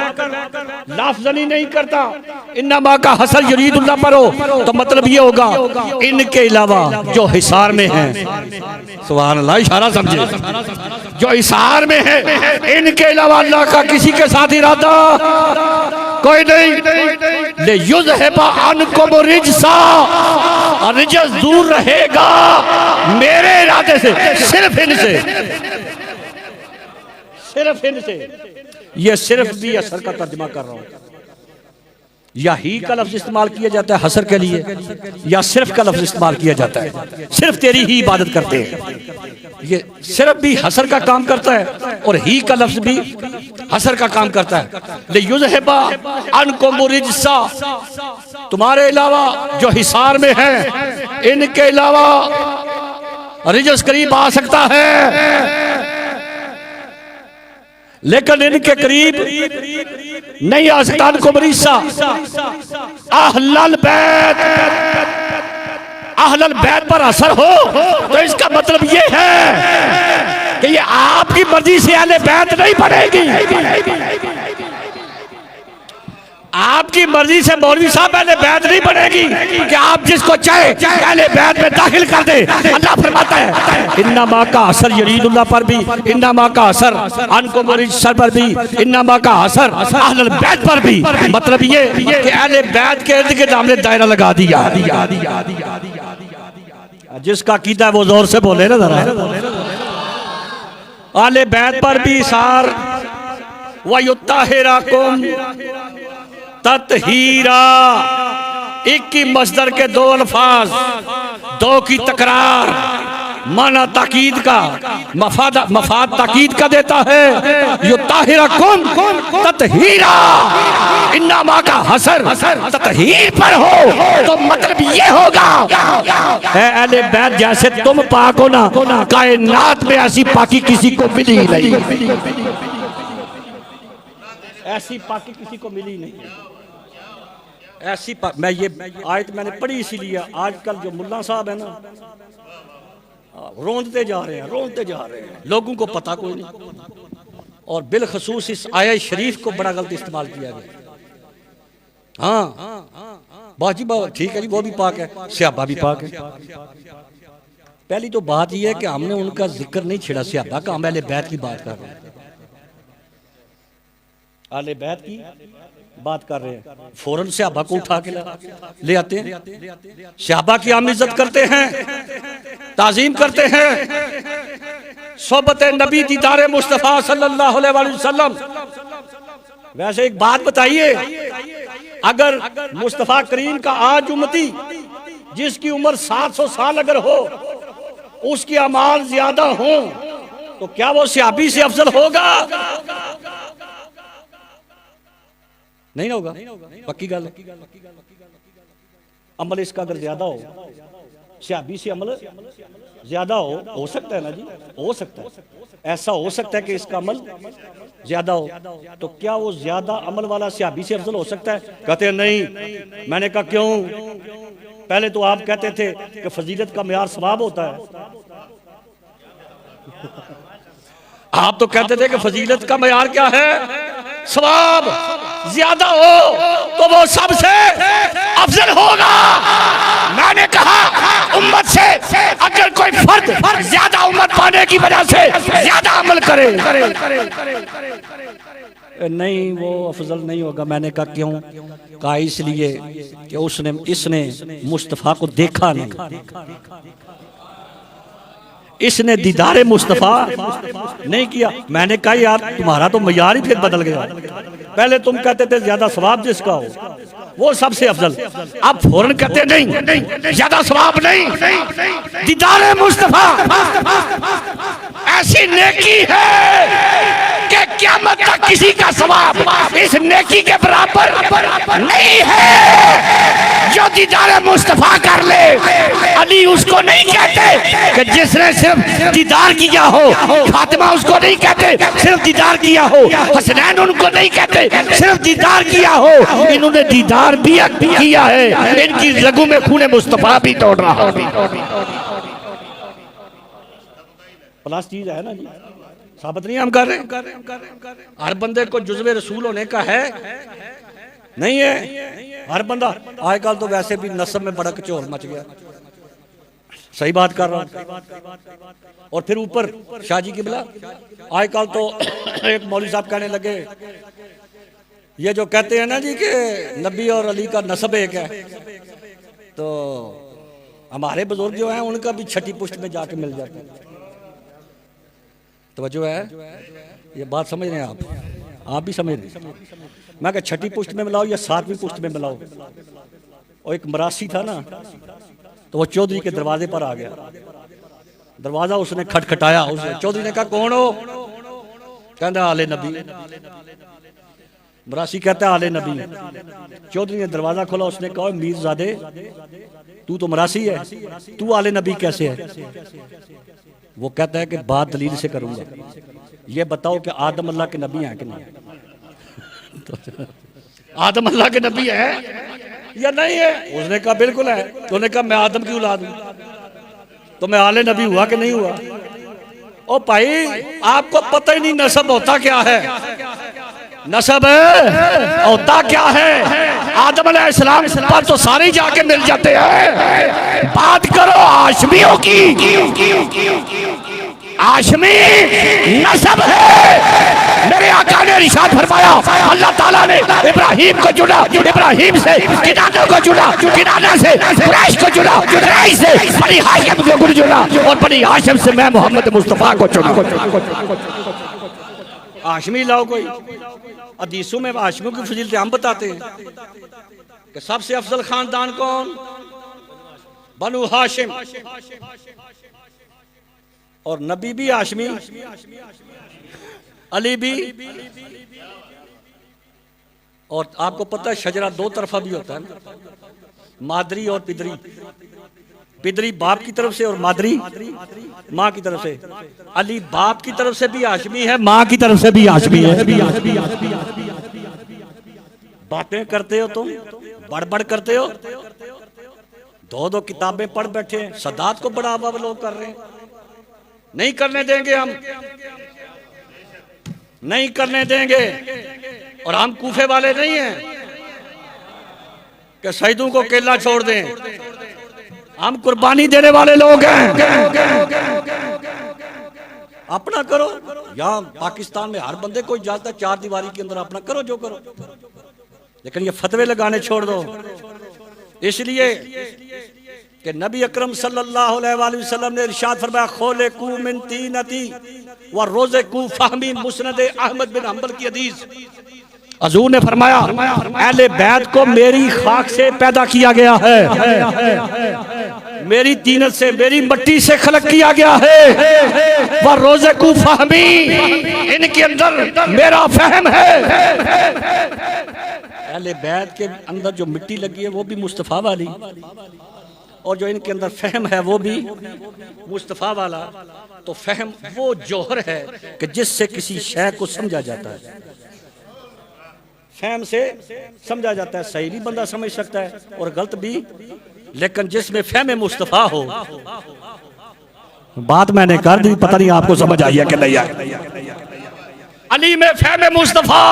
लाफजनी नहीं करता। इन्नमा का हसर युरीदुल्लाह पढ़ो तो मतलब ये होगा इनके अलावा जो हिसार में है, सुभान अल्लाह, इशारा समझे, जो हिसार में है इनके अलावा अल्लाह का किसी के साथ इरादा कोई नहीं। ले युज़हिबा अन्कुम रिजसा, रिजस दूर रहेगा मेरे इरादे से, सिर्फ इनसे, सिर्फ इनसे। ये सिर्फ भी असर का तर्जुमा कर रहा हूं। या ही का लफ्ज इस्तेमाल किया जाता है हसर के लिए, या सिर्फ का लफ्ज इस्तेमाल किया जाता है, सिर्फ तेरी ही इबादत करते हैं। ये सिर्फ भी हसर का काम करता है और ही का लफ्ज भी हसर का काम करता है। ले युज़हिबा अन्कुम रिजसा, तुम्हारे अलावा जो हिसार में है इनके अलावा रिजस करीब आ सकता है, लेकिन इनके करीब नहीं आ सकता। अन्कुम रिजसा अहलल बैत, अहलल बैत पर असर हो तो इसका मतलब ये है कि ये आपकी मर्जी से अहले बैत नहीं बनेगी, आपकी मर्जी से मौलवी साहब अहले बैत नहीं बनेगी कि आप जिसको चाहे अहले बैत में दाखिल कर दे। अल्लाह फरमाता है इन्नमा का असर युरीदुल्लाह पर भी, इन्नमा का असर अन्कुम रिजसा पर भी, इन्नमा का असर अहलल बैत पर भी। मतलब ये कि अहले बैत के इर्द गिर्द हमने दायरा लगा दिया। जिसका कीदा है वो जोर से बोले ना जरा। अहले बैत पर भी इसार व युत्तहिरकुम तत्हीरा, एक की मस्दर के दो अल्फाज, दो की तकरार, माना ताकीद का, मफाद ताकीद का देता है। युत्तहिरकुम तत्हीरा, इन्नमा का हसर तत्हीर पर हो तो मतलब ये होगा अहले बैत जैसे तुम पाक हो ना, कायनात में ऐसी पाकी किसी को मिली नहीं, ऐसी पाकी किसी को मिली नहीं, ऐसी मैं ये आयत मैंने पढ़ी इसीलिए आजकल जो मुल्ला साहब है ना रोंदते जा रहे हैं, रोंदते जा रहे हैं, लोगों को पता कोई नहीं। और बिलखसूस इस आयत शरीफ को बड़ा गलत इस्तेमाल किया गया। हाँ बाजी ठीक है जी, वो भी पाक है, सहाबा भी पाक है। पहली तो बात यह है कि हमने उनका जिक्र नहीं छेड़ा, सहाबा का, हम अहले बैत की बात कर रहे हैं, अहले बैत की बात कर रहे हैं। फौरन सहाबा को उठा के ले आते हैं, सहाबा की हम इज्जत करते हैं, ताजीम करते हैं, सोबत नबी दीदार मुस्तफा सल्लल्लाहु अलैहि वसल्लम। वैसे एक बात बताइए, अगर मुस्तफा करीम का आज उम्मती जिसकी उम्र 700 साल अगर हो उसकी अमाल ज्यादा हो तो क्या वो सहाबी से अफजल होगा? नहीं होगा, पक्की गल। अमल इसका अगर ज्यादा हो, सहाबी से अमल ज्यादा हो सकता है ना जी, हो सकता है, ऐसा हो सकता है कि इसका अमल ज्यादा हो, तो क्या वो ज्यादा अमल वाला सहाबी से अफजल हो सकता है? कहते हैं नहीं। मैंने कहा क्यों? पहले तो आप कहते थे कि फजीलत का मेयार सवाब होता है, आप तो कहते थे कि फजीलत का मेयार क्या है? सवाब। ज्यादा हो तो वो सबसे अफजल होगा। मैंने कहा उम्मत से अगर कोई फर्द ज्यादा उम्मत पाने की वजह से ज्यादा अमल करे नहीं, वो अफजल नहीं होगा। मैंने कहा क्यों? कहा इसलिए कि इसने मुस्तफा को देखा नहीं, इसने दीदारे मुस्तफा नहीं किया। मैंने कहा यार तुम्हारा तो मयार ही फिर बदल गया। पहले तुम कहते थे ज्यादा सवाब जिसका हो वो सबसे अफजल, अब फौरन कहते नहीं ज्यादा सवाब नहीं, दीदारे मुस्तफा ऐसी नेकी है कि क़यामत तक किसी का सवाब इस नेकी के बराबर नहीं है जो दीदार मुस्तफा कर ले। अली उसको नहीं कहते कि जिसने सिर्फ दीदार किया हो, फातिमा उसको नहीं कहते सिर्फ दीदार किया हो, हसनैन उनको नहीं कहते सिर्फ दीदार किया हो, इन्होंने दीदार भी किया है, इनकी रगों में खून मुस्तफा भी दौड़ रहा है। प्लस चीज है ना जी, साबित नहीं हम कर रहे हैं। हर बंदे को जुज़्वे रसूल होने का है नहीं है। हर बंदा आजकल तो वैसे भी नस्ब में बड़ा कचौर मच गया, सही बात कर रहा हूं। और फिर ऊपर शाहजी की बिला आजकल तो एक मौलवी साहब कहने लगे ये जो कहते हैं ना जी कि नबी और अली का नस्ब एक है, तो हमारे बुजुर्ग जो हैं उनका भी छठी पुष्ट में जाके मिल जाता है। तवज्जो है, ये बात समझ रहे हैं आप भी समझ रहे हैं। मैं कहा छठी पुष्ट में मिलाओ या सातवीं पुष्ट में मिलाओ। और एक मरासी था ना, तो वो चौधरी के दरवाजे पर आ गया, दरवाजा उसने खटखटाया, उसने चौधरी ने कहा कौन हो? कहता आले नबी। मरासी कहता है आले नबी। चौधरी ने दरवाजा खोला, उसने कहा मीरजादे तू तो मरासी है, तू आले नबी कैसे है? वो कहता है कि बात दलील से करूंगा, ये बताओ कि आदम अल्लाह के नबी हैं कि नहीं? तो आदम अल्लाह के नबी है या नहीं है? उसने कहा बिल्कुल है। तो उसने कहा मैं आदम की औलाद हूं, तो मैं आले नबी हुआ कि नहीं हुआ? ओ भाई आपको पता ही नहीं नसब होता क्या है। नसब होता क्या है? आदम अलैहिस्सलाम पर तो सारे जाके मिल जाते हैं। बात करो हाशमियों की, हाशमी नसब है। मेरे आका ने इरशाद फरमाया अल्लाह ताला ने इब्राहिम को चुना, इब्राहिम से किनाना को चुना, किनाना से कुरैश को चुना, कुरैश से बनी हाशिम को चुना, और बनी हाशिम से मैं मोहम्मद मुस्तफा को चुना। हाशमी लाओ कोई। हदीसों में हाशमियों की फजीलतें हम बताते हैं कि सबसे अफजल खानदान कौन? बनु हाशिम। और नबी भी हाशमी, अली भी। और आपको पता है शजरा दो तरफा भी होता है ना, मादरी और पिदरी। पिदरी बाप की तरफ से और मादरी माँ की तरफ से। अली बाप की तरफ से भी हाशमी है, माँ की तरफ से भी हाशमी है। बातें करते हो तुम, बड़बड़ करते हो, दो दो किताबें पढ़ बैठे हैं, सदात को बढ़ावा लोग कर रहे हैं। नहीं करने देंगे हम, नहीं करने देंगे। और हम कूफे वाले नहीं हैं कि शहीदों को केला छोड़ दें, हम कुर्बानी देने वाले लोग हैं। अपना करो। यहाँ पाकिस्तान में हर बंदे को इजाजत है चार दीवारी के अंदर अपना करो जो करो, लेकिन ये फतवे लगाने छोड़ दो। इसलिए कि नबी अकरम सल्लल्लाहु अलैहि वसल्लम ने इरशाद फरमाया खोले कू मिन तीनती व रोजे कू फहमी मुस्नद अहमद बिन हंबल की हदीस। हजूर ने फरमाया अहले बैत को मेरी खाक से पैदा किया गया है, मेरी तीनत से, मेरी मट्टी से खलक किया गया है। वह रोजे कू फहमी, इनके अंदर मेरा फहम है। अहले बैत के अंदर जो मिट्टी लगी है वो भी मुस्तफा वाली, और जो इनके अंदर फहम है वो भी मुस्तफा वाला। तो फहम वो जौहर है कि जिससे किसी शय को समझा जाता है, फहम से समझा जाता है। सही भी बंदा समझ सकता है और गलत भी, लेकिन जिसमें फहम मुस्तफा हो। बात मैंने कर दी, पता नहीं आपको समझ आई है कि नहीं आई। अली में फहम मुस्तफा,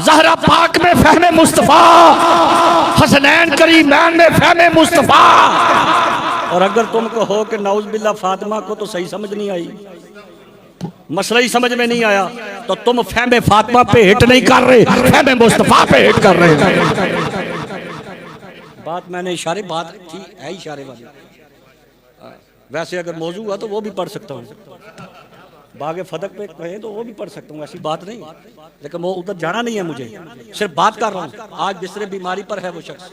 ज़हरा पाक में फहम मुस्तफा, हसनैन करीमैन में फहम मुस्तफा। और अगर तुमको हो कि नौज बिल्ला फातिमा को तो सही समझ नहीं आई, मसला ही समझ में नहीं आया, तो तुम फहम फातिमा पे हिट नहीं कर रहे, फहम मुस्तफा पे हिट कर रहे हो। बात मैंने इशारे, बात थी है इशारे वाली। वैसे अगर मौजू हुआ तो वो भी पढ़ सकता हूँ, बागे फदक पे कहें तो वो भी पढ़ सकता हूँ, ऐसी बात नहीं। लेकिन वो उधर जाना नहीं है मुझे, सिर्फ बात कर रहा हूँ। आज बिस्तरे बीमारी पर है वो शख्स,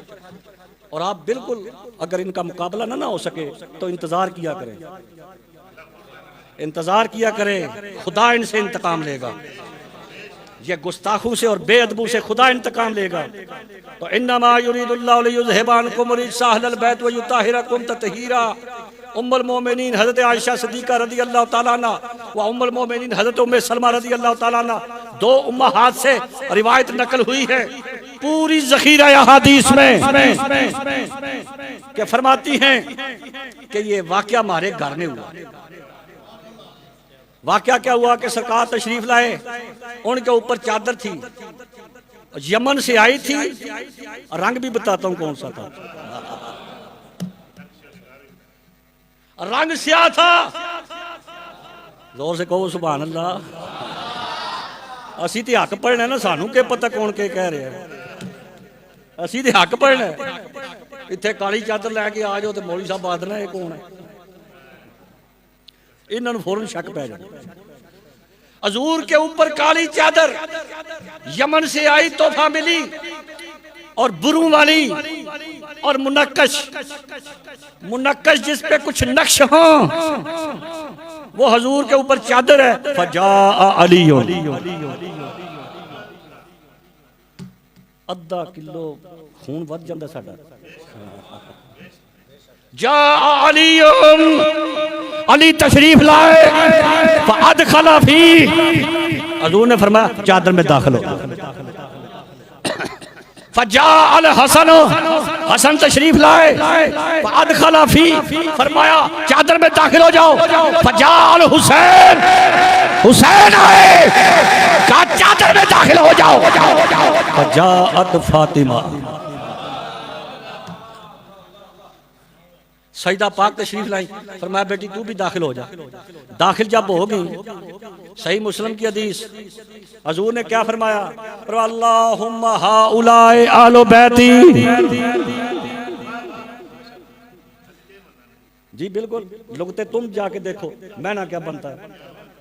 और आप बिल्कुल अगर इनका मुकाबला ना हो सके तो इंतजार किया करें। इंतजार किया करे, खुदा इनसे इंतकाम लेगा। ये गुस्ताखों से और बेअदबों से खुदा इंतकाम लेगा। तो इन्नमा युरीदुल्लाहु लियुज़हिबा अन्कुम रिज्सा अहलल बैत व युताहिरकुम तत्हीरा। उम्मुल मोमिनीन हज़रत आयशा सिद्दीक़ा रज़ी अल्लाह तआला अन्हा व उम्मुल मोमिनीन हज़रत उम्मे सलमा रज़ी अल्लाह तआला अन्हा, दो उम्महात से रिवायत नकल हुई है पूरी ज़ख़ीरा अहादीस में कि फरमाती हैं कि ये वाक़या हमारे घर में हुआ। वाक़या क्या हुआ कि सरकार तशरीफ लाए, उनके ऊपर चादर थी, यमन से आई थी, रंग भी बताता हूं कौन सा था, रंग स्याह था। जोर से कहो सुभान अल्लाह। असी तो हक पढ़ना ना, सानू क्या पता कौन के कह रहे हैं, असी तो हक पढ़ना। इत्थे काली चादर लैके आ जाओ तो मौलवी साहब आदना ये कौन है, इन्होंने फौरन शक पै जाए। हजूर के ऊपर काली चादर, यमन से आई तोहफा मिली, और बुरू वाली और मुनक्कश जिस पे कुछ नक्श हो, वो हजूर के ऊपर चादर है। फजा अली, अद्धा किलो खून वध जाता साडा। जा अली, अली तशरीफ लाए, फअदखला फी, हजूर ने फरमाया चादर में दाखिल हो। फजा अल हसन, हसन तशरीफ लाए, फअदखला फी, फरमाया चादर में दाखिल हो जाओ। फजा अल हुसैन, हुसैन आए, कहा चादर में दाखिल हो जाओ। फजाअत फातिमा, सईदा पाक तशरीफ लाई, फरमाया बेटी तू भी दाखिल हो जा। दाखिल जब हो गई, सही मुस्लिम की हदीस, हजूर ने क्या फरमाया, अल्लाहुम्मा हाउलाए आलो बैती। जी बिल्कुल, लुगते तुम जाके देखो, मैं ना क्या बनता है।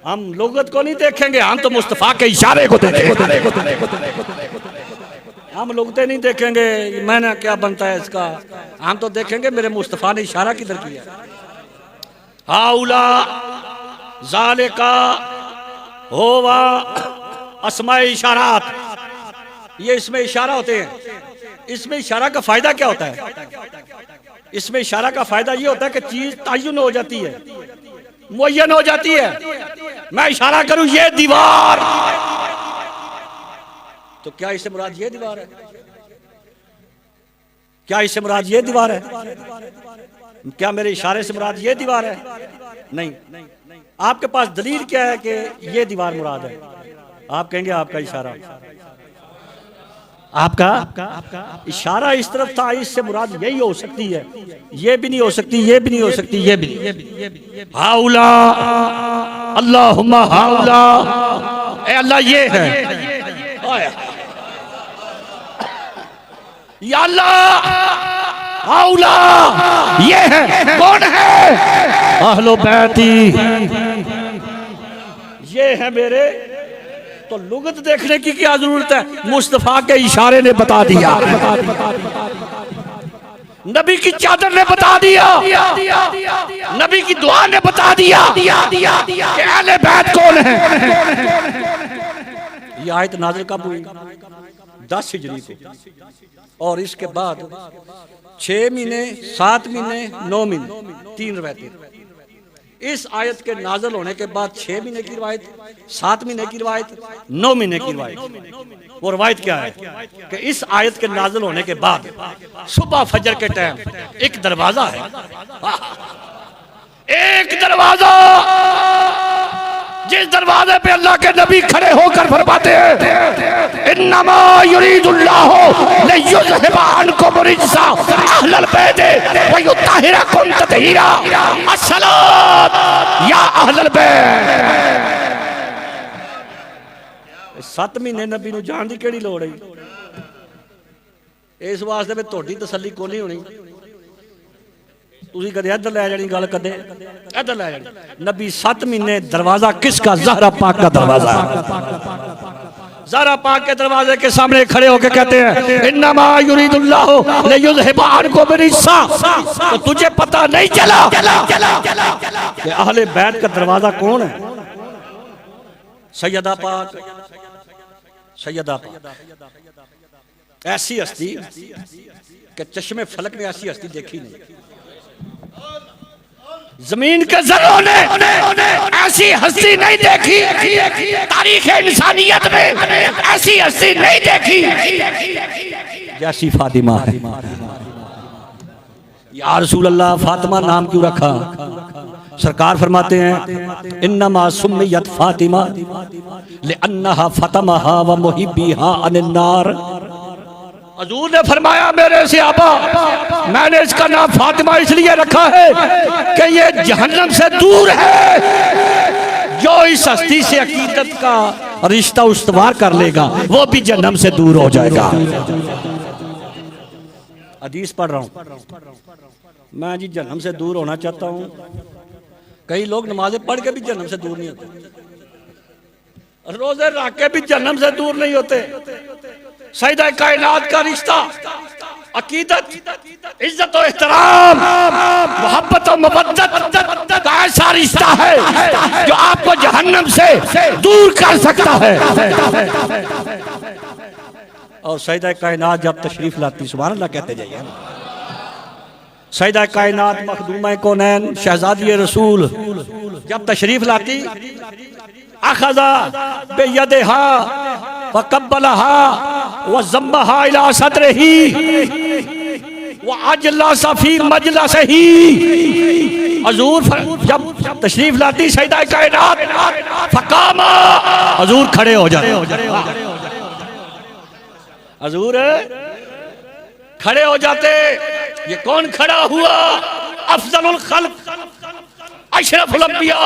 हम लुगत को नहीं देखेंगे, हम तो मुस्तफा के इशारे को देखेंगे। हम लुगते नहीं देखेंगे मैंने क्या बनता है इसका, हम तो देखेंगे मेरे मुस्तफा ने इशारा किधर किया। हाउला ज़ालिका होवा अस्माए इशारात, ये इसमें इशारा होते हैं। इसमें इशारा का फायदा क्या होता है? इसमें इशारा का फायदा ये होता है कि चीज तय्युन हो जाती है, मुअय्यन हो जाती है। मैं इशारा करूं ये दीवार, तो क्या इससे मुराद ये दीवार है? क्या इससे मुराद ये दीवार है? क्या मेरे इशारे से मुराद ये दीवार है? नहीं। आपके पास दलील क्या है कि ये दीवार मुराद है? आप कहेंगे आपका इशारा, आपका इशारा इस तरफ था, इससे मुराद यही हो सकती है, ये भी नहीं हो सकती, ये भी नहीं हो सकती, ये भी नहीं। हाउला अल्लाहुम्मा हाउला, ए अल्लाह ये है, या अल्लाह हाउला ये है, कौन है? अहलो बैती, ये है मेरे। तो लुगत देखने की क्या जरूरत है? मुस्तफा के इशारे ने बता दिया, नबी की चादर ने बता दिया, नबी की दुआ ने बता दिया कि अहले बैत कौन है। ये आयत नाज़िल कब हुई? 10 हिजरी को, और इसके बाद 6 महीने, 7 महीने, 9 महीने, 3 रवायतें। इस आयत के नाज़िल होने के बाद 6 महीने की रवायत, 7 महीने की रवायत, 9 महीने की रवायत। वो रवायत क्या है कि इस आयत के नाज़िल होने के बाद सुबह फजर के टाइम एक दरवाजा है, एक दरवाजा, जिस दरवाजे पे अल्लाह के नबी खड़े होकर फरमाते हैं इन्नमा युरीदुल्लाहु लियुज़हिबा अन्कुम रिज्सा अहलल बैत व युताहिरकुम तत्हीरा। अस्सलात या अहलल बैत। 7 महीने नबी नूं जान दी केड़ी लोड़ है? इस वास्ते में तुहाडी तसल्ली कोई नहीं होनी। तुसी कदे इधर लै जानी गल, कदे इधर लै जानी। नबी 7 महीने दरवाजा किसका? ज़हरा पाक का दरवाजा। ज़ारा पाक के दरवाजे के सामने खड़े होकर कहते हैं इन्नमा युरीदुल्लाहु लियुज़हिबा अन्कुम रिज्सा। तो तुझे पता नहीं चला कि अहले बैत का दरवाजा कौन है? सैयदा पाक, सैयदा पाक ऐसी हस्ती कि चश्मे फलक ने ऐसी हस्ती देखी नहीं, जमीन के जर्रों ने ऐसी हस्ती नहीं देखी, तारीख इंसानियत में ऐसी हस्ती नहीं देखी जैसी फातिमा है। या रसूल अल्लाह, फातिमा नाम क्यों रखा? सरकार फरमाते हैं इन्नमा सुम्मियत फातिमा लिअन्नहा फतमहा व मुहिब्बिहा अनिन्नार। हजूर ने फरमाया मेरे सहाबा, मैंने इसका नाम फातिमा इसलिए रखा है कि ये जहन्नम से दूर है। जो इस हस्ती से अकीदत का रिश्ता उस्तवार कर लेगा वो भी जहन्नम से दूर हो जाएगा। हदीस पढ़ रहा हूँ मैं जी, जहन्नम से दूर होना चाहता हूँ। कई लोग नमाजें पढ़ के भी जहन्नम से दूर नहीं होते, रोजे रख के भी जहन्नम से दूर नहीं होते। सैयदा कायनात का रिश्ता अकीदत, इज्जत और एहतराम, मोहब्बत और मवद्दत का ऐसा रिश्ता है जो आपको जहन्नम से दूर कर सकता है। और सैयदा कायनात जब तशरीफ लाती, सुभान अल्लाह कहते जाइए, सैयदा कायनात मखदूमा कौनैन शहजादी रसूल जब तशरीफ लाती, अखज़ा बियदिहा व कब्बलहा व ज़म्महा इला सदरिही व अजलसा फी मजलसिही। हुजूर जब तशरीफ लाती सैयदा कायनात, फकामा, हुजूर खड़े हो जाते, हुजूर खड़े हो जाते। ये कौन खड़ा हुआ? अफजलुल खल्क, अशरफुल अंबिया,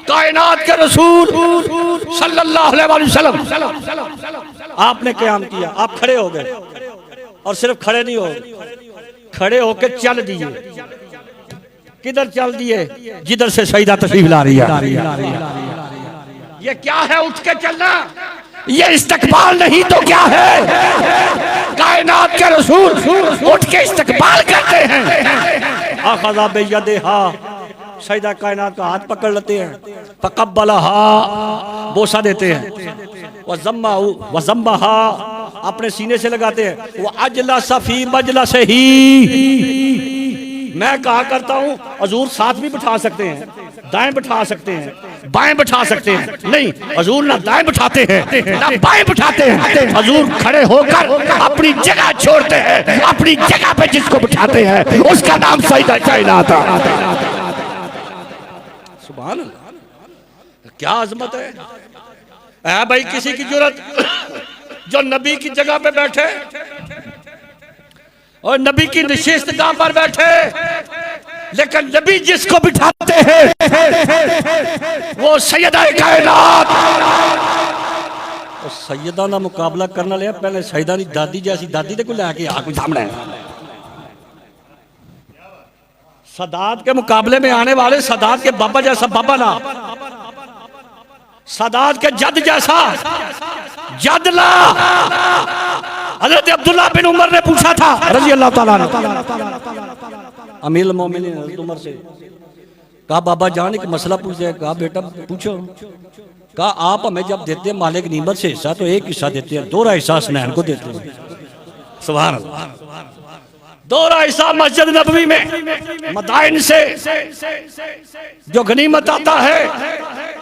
कायनात के रसूल सल्लल्लाहु अलैहि वसल्लम। आपने क़याम किया, आप खड़े हो गए और सिर्फ खड़े नहीं हो, खड़े होकर चल दिए। किधर चल दिए? जिधर से सईदा तशरीफ ला रही है। ये क्या है उठ के चलना? ये इस्तकबाल नहीं तो क्या है? कायनात के रसूल उठ के इस्तकबाल करते हैं। आखज़ा बियदिहा, सईदा कायनात का हाथ पकड़ लेते हैं, फक़ब्बलहा, बोसा देते हैं, व ज़म्महा, अपने सीने से लगाते हैं, वो अजलसा फी मजलसिही। मैं कहा करता हूँ हुजूर साथ भी बिठा सकते हैं, दाएं बिठा सकते हैं, बाएं बिठा सकते हैं, नहीं हुजूर ना दाएं बिठाते हैं ना बाएं बिठाते हैं। हुजूर खड़े होकर अपनी जगह छोड़ते हैं, अपनी जगह पे जिसको बिठाते हैं उसका नाम सईदा कायनात है। सुभान अल्लाह, क्या अजमत है भाई। किसी की जरूरत जो नबी की जगह पे बैठे और नबी की निशिस्तगाह पर बैठे, लेकिन नबी जिसको बिठाते हैं वो सैयदा कायनात। और सैयदा ना मुकाबला करना लिया, पहले सैयदा दी दादी जैसी दादी दे को लैके आ कोई सामने। सदात के मुकाबले में आने वाले सदात के बाबा जैसा बाबा ना, सदात के जद जैसा जद ला। हज़रत अब्दुल्ला बिन उमर ने पूछा था रज़ी अल्लाह ताला अन्हु, अमीरुल मोमिनीन हज़रत उमर से, कहा बाबा जान एक मसला पूछते हैं। कहा बेटा पूछो। कहा आप हमें जब देते हैं मालिक नीमत से हिस्सा तो एक हिस्सा देते हैं, दोहरा हिस्सा हसनैन को देते हैं। सुभान अल्लाह। दोहरा हिस्सा मस्जिद नबवी में मदाइन से जो गनीमत आता है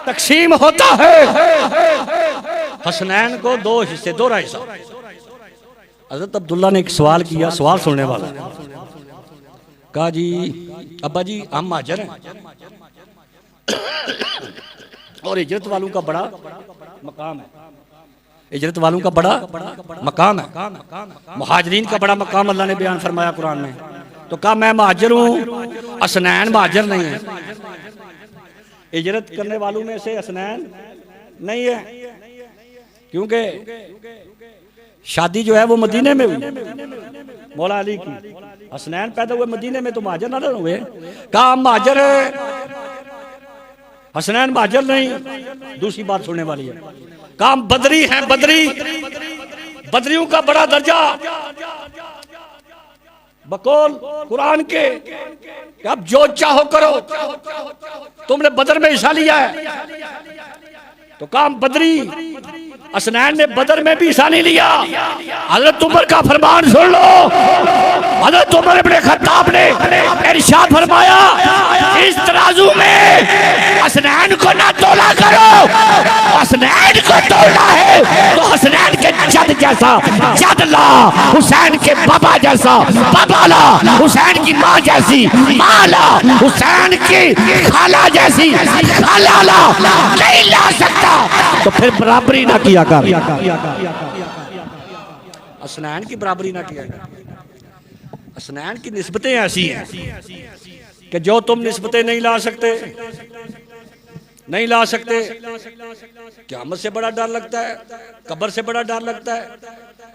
तकसीम होता है, हसनैन को दो हिस्से, दोहरा हिस्सा। हज़रत अब्दुल्ला ने एक सवाल किया, सवाल सुनने वाला। कहा जी अब्बा जी हम महाजर हैं और हिजरत वालों का बड़ा मकाम है, हिजरत वालों का बड़ा मकाम है, मुहाजिरीन का बड़ा मकाम अल्लाह ने बयान फरमाया कुरान में। तो कहा मैं महाजर हूँ, हसनैन महाजर नहीं है। हिजरत करने वालों में से हसनैन नहीं है, क्योंकि शादी जो है वो मदीने में हुई मौला अली की। हसनैन पैदा हुए मदीने में तो महाजर ना हुए। कहा महाजर है, हसनैन महाजर नहीं। दूसरी बात सुनने वाली है, काम बदरी हैं, बदरी, बदरियों का बड़ा दर्जा बकौल कुरान के कि अब जो चाहो करो। तुमने बदर में हिस्सा लिया है तो काम बदरी। हसनैन ने बदर में भी हिस्सा नहीं लिया। हजरत उमर का फरमान सुन लो। हजरत उमर इब्ने खत्ताब ने इरशाद फरमाया, इस तराजू में हसनैन को ना तोला करो। हसनैन को तोलना है तो हसनैन के जद जैसा जद ला, हुसैन के बाबा जैसा बाबा ला, हुसैन की माँ जैसी माँ ला, हुसैन की खाला जैसी खाला ला। नहीं ला सकता तो फिर बराबरी ना किया कर। हसनैन की बराबरी ना किया कर। हसनैन की निस्बतें ऐसी हैं कि जो तुम निस्बतें नहीं ला सकते, नहीं ला सकते। क़यामत से बड़ा डर लगता है, कब्र से बड़ा डर लगता है।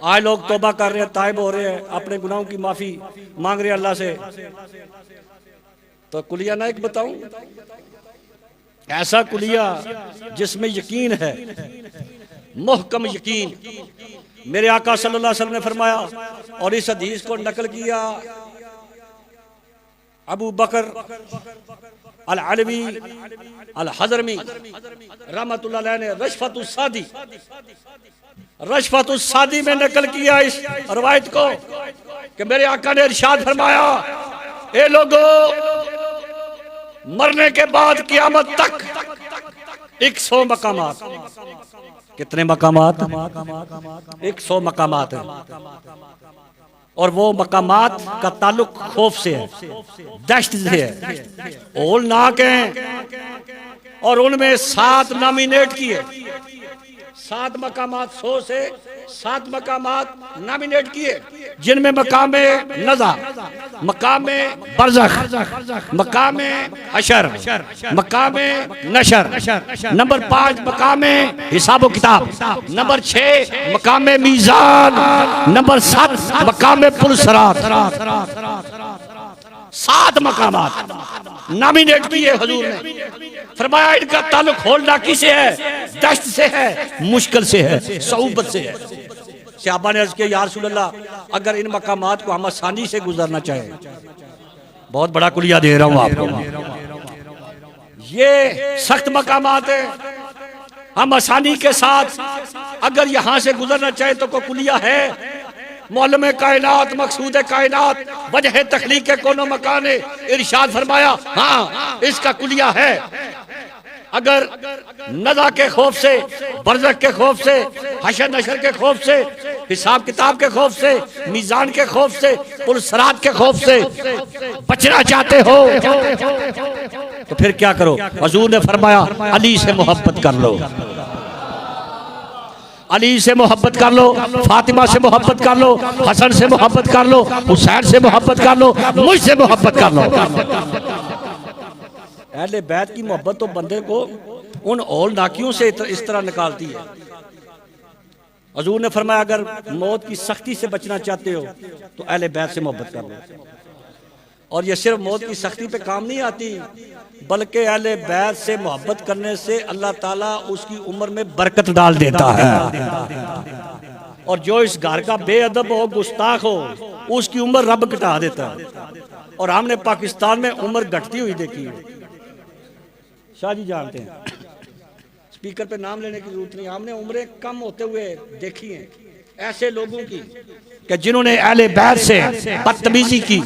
आज लोग तौबा कर रहे हैं, ताइब हो रहे हैं, अपने गुनाहों की माफी मांग रहे हैं अल्लाह से। तो कुलिया ना एक बताऊं, ऐसा कुलिया जिसमें यकीन है, मुहकम यकीन। मेरे आका सल्लल्लाहु अलैहि वसल्लम ने फरमाया और इस हदीस को नकल किया अबू बकर अल अलवी अल हज़रमी रहमतुल्लाह अलैह ने रशफतुस सादी में नकल किया इस रवायत को कि मेरे आका ने इरशाद फरमाया, ए लोगों, मरने के बाद क़यामत तक 100 मकामात। कितने मकामात? 100 मकामात है। और वो मकामात का ताल्लुक खौफ से है, दहशत से है। होलनाक हैं और उनमें 7 नॉमिनेट किए। 7 मकामात 100 से 7 मकामात नॉमिनेट किए, जिनमें मकाम नज़ा, मकाम बरज़ख, मकाम हशर, मकाम नशर, नंबर 5 मकाम हिसाब किताब, नंबर 6 मकाम मीज़ान, नंबर 7 मकाम पुलसरात। 7 मकामात नॉमिनेट किए हुजूर ने। फरमाया इनका ताल्लुक होलनाकी से है, दहशत से है, मुश्किल से है, सऊबत से है। सहाबा ने अर्ज़ किया, या रसूल अल्लाह, अगर इन मकामात को हम आसानी से गुजरना चाहें, बहुत बड़ा कुलिया दे रहा हूं आपको, ये सख्त मकामात है, हम आसानी के साथ अगर यहां से गुजरना चाहें तो कोई कुलिया है? मौलम कायनात, मकसूद कायनात, वजह तखलीक के कोनो मकान इरशाद फरमाया, हाँ इसका कुलिया है। अगर नज़ा के खौफ से, बरज़ख के खौफ से, हशर नशर के खौफ से, हिसाब किताब के खौफ से, मीज़ान के खौफ से, पुलसरात के खौफ से बचना चाहते हो तो फिर क्या करो? हुजूर ने फरमाया, अली से मोहब्बत कर लो, अली से मोहब्बत कर लो, फातिमा से मोहब्बत कर लो, हसन से मोहब्बत कर लो, हुसैन से मोहब्बत कर लो, मुझसे मोहब्बत कर लो। अहले बैत की मोहब्बत तो बंदे को उन औलनाकियों से इस तरह निकालती है। हुजूर ने फरमाया, अगर मौत की सख्ती से बचना चाहते हो तो अहले बैत से मोहब्बत कर लो। और ये सिर्फ मौत की सख्ती पे काम नहीं आती, बल्कि अहले बैत से मोहब्बत करने से अल्लाह ताला उसकी उम्र में बरकत डाल देता है। और जो इस घर का बेअदब हो, गुस्ताख हो, उसकी उम्र रब घटा देता है। और हमने पाकिस्तान में उम्र घटती हुई देखी है। शाह जी जानते हैं, स्पीकर पे नाम लेने की जरूरत नहीं, हमने उम्रें कम होते हुए देखी हैं ऐसे लोगों की कि जिन्होंने अहले बैत से बदतमीजी की,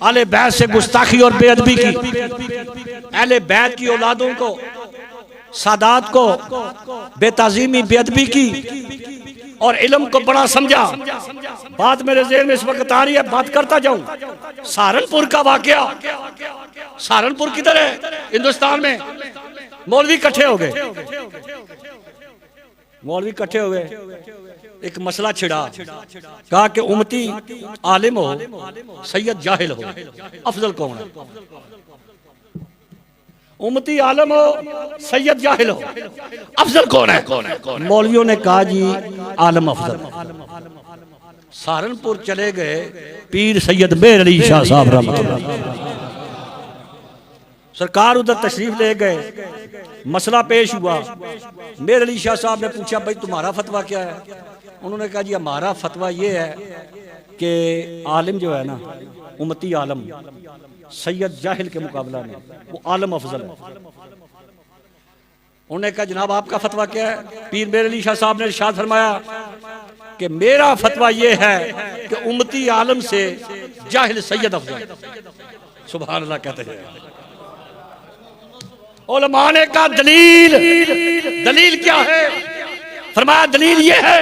अहले बैत से गुस्ताखी और बेअदबी की, अहले बैत की औलादों को, सादात को बेताजीमी बेअदबी की और इल्म को बड़ा समझा। बात मेरे ज़हन में इस वक्त आ रही है, बात करता जाऊं। सहारनपुर का वाकया, सहारनपुर किधर है हिंदुस्तान में? मौलवी इकट्ठे हो गए, मौलवी इकट्ठे हो गए, एक मसला छिड़ा, कहा कि उम्मती आलिम हो, सैयद जाहिल हो, अफजल कौन है? उम्मती आलम हो, सैयद जाहिल हो, अफजल कौन है? मौलवियों ने कहा जी आलम अफजल। सहारनपुर चले गए पीर सैयद मेहर अली शाह साहब रहमतुल्लाह। सरकार उधर तशरीफ ले गए, मसला पेश हुआ। मेरे अली शाह साहब ने पूछा भाई तुम्हारा फतवा क्या है? उन्होंने कहा जी हमारा फतवा ये है कि आलिम जो है ना, उम्मती आलम सैयद जाहिल के मुकाबला में वो आलम अफजल है। उन्होंने कहा जनाब आपका फतवा क्या है? पीर मेरे अली शाह साहब ने इरशाद फरमाया कि मेरा फतवा ये है कि उम्मती आलम से जाहिल सैयद अफजल। सुभान अल्लाह कहते हैं। उलमा ने कहा दलील क्या है? फरमाया दलील ये है,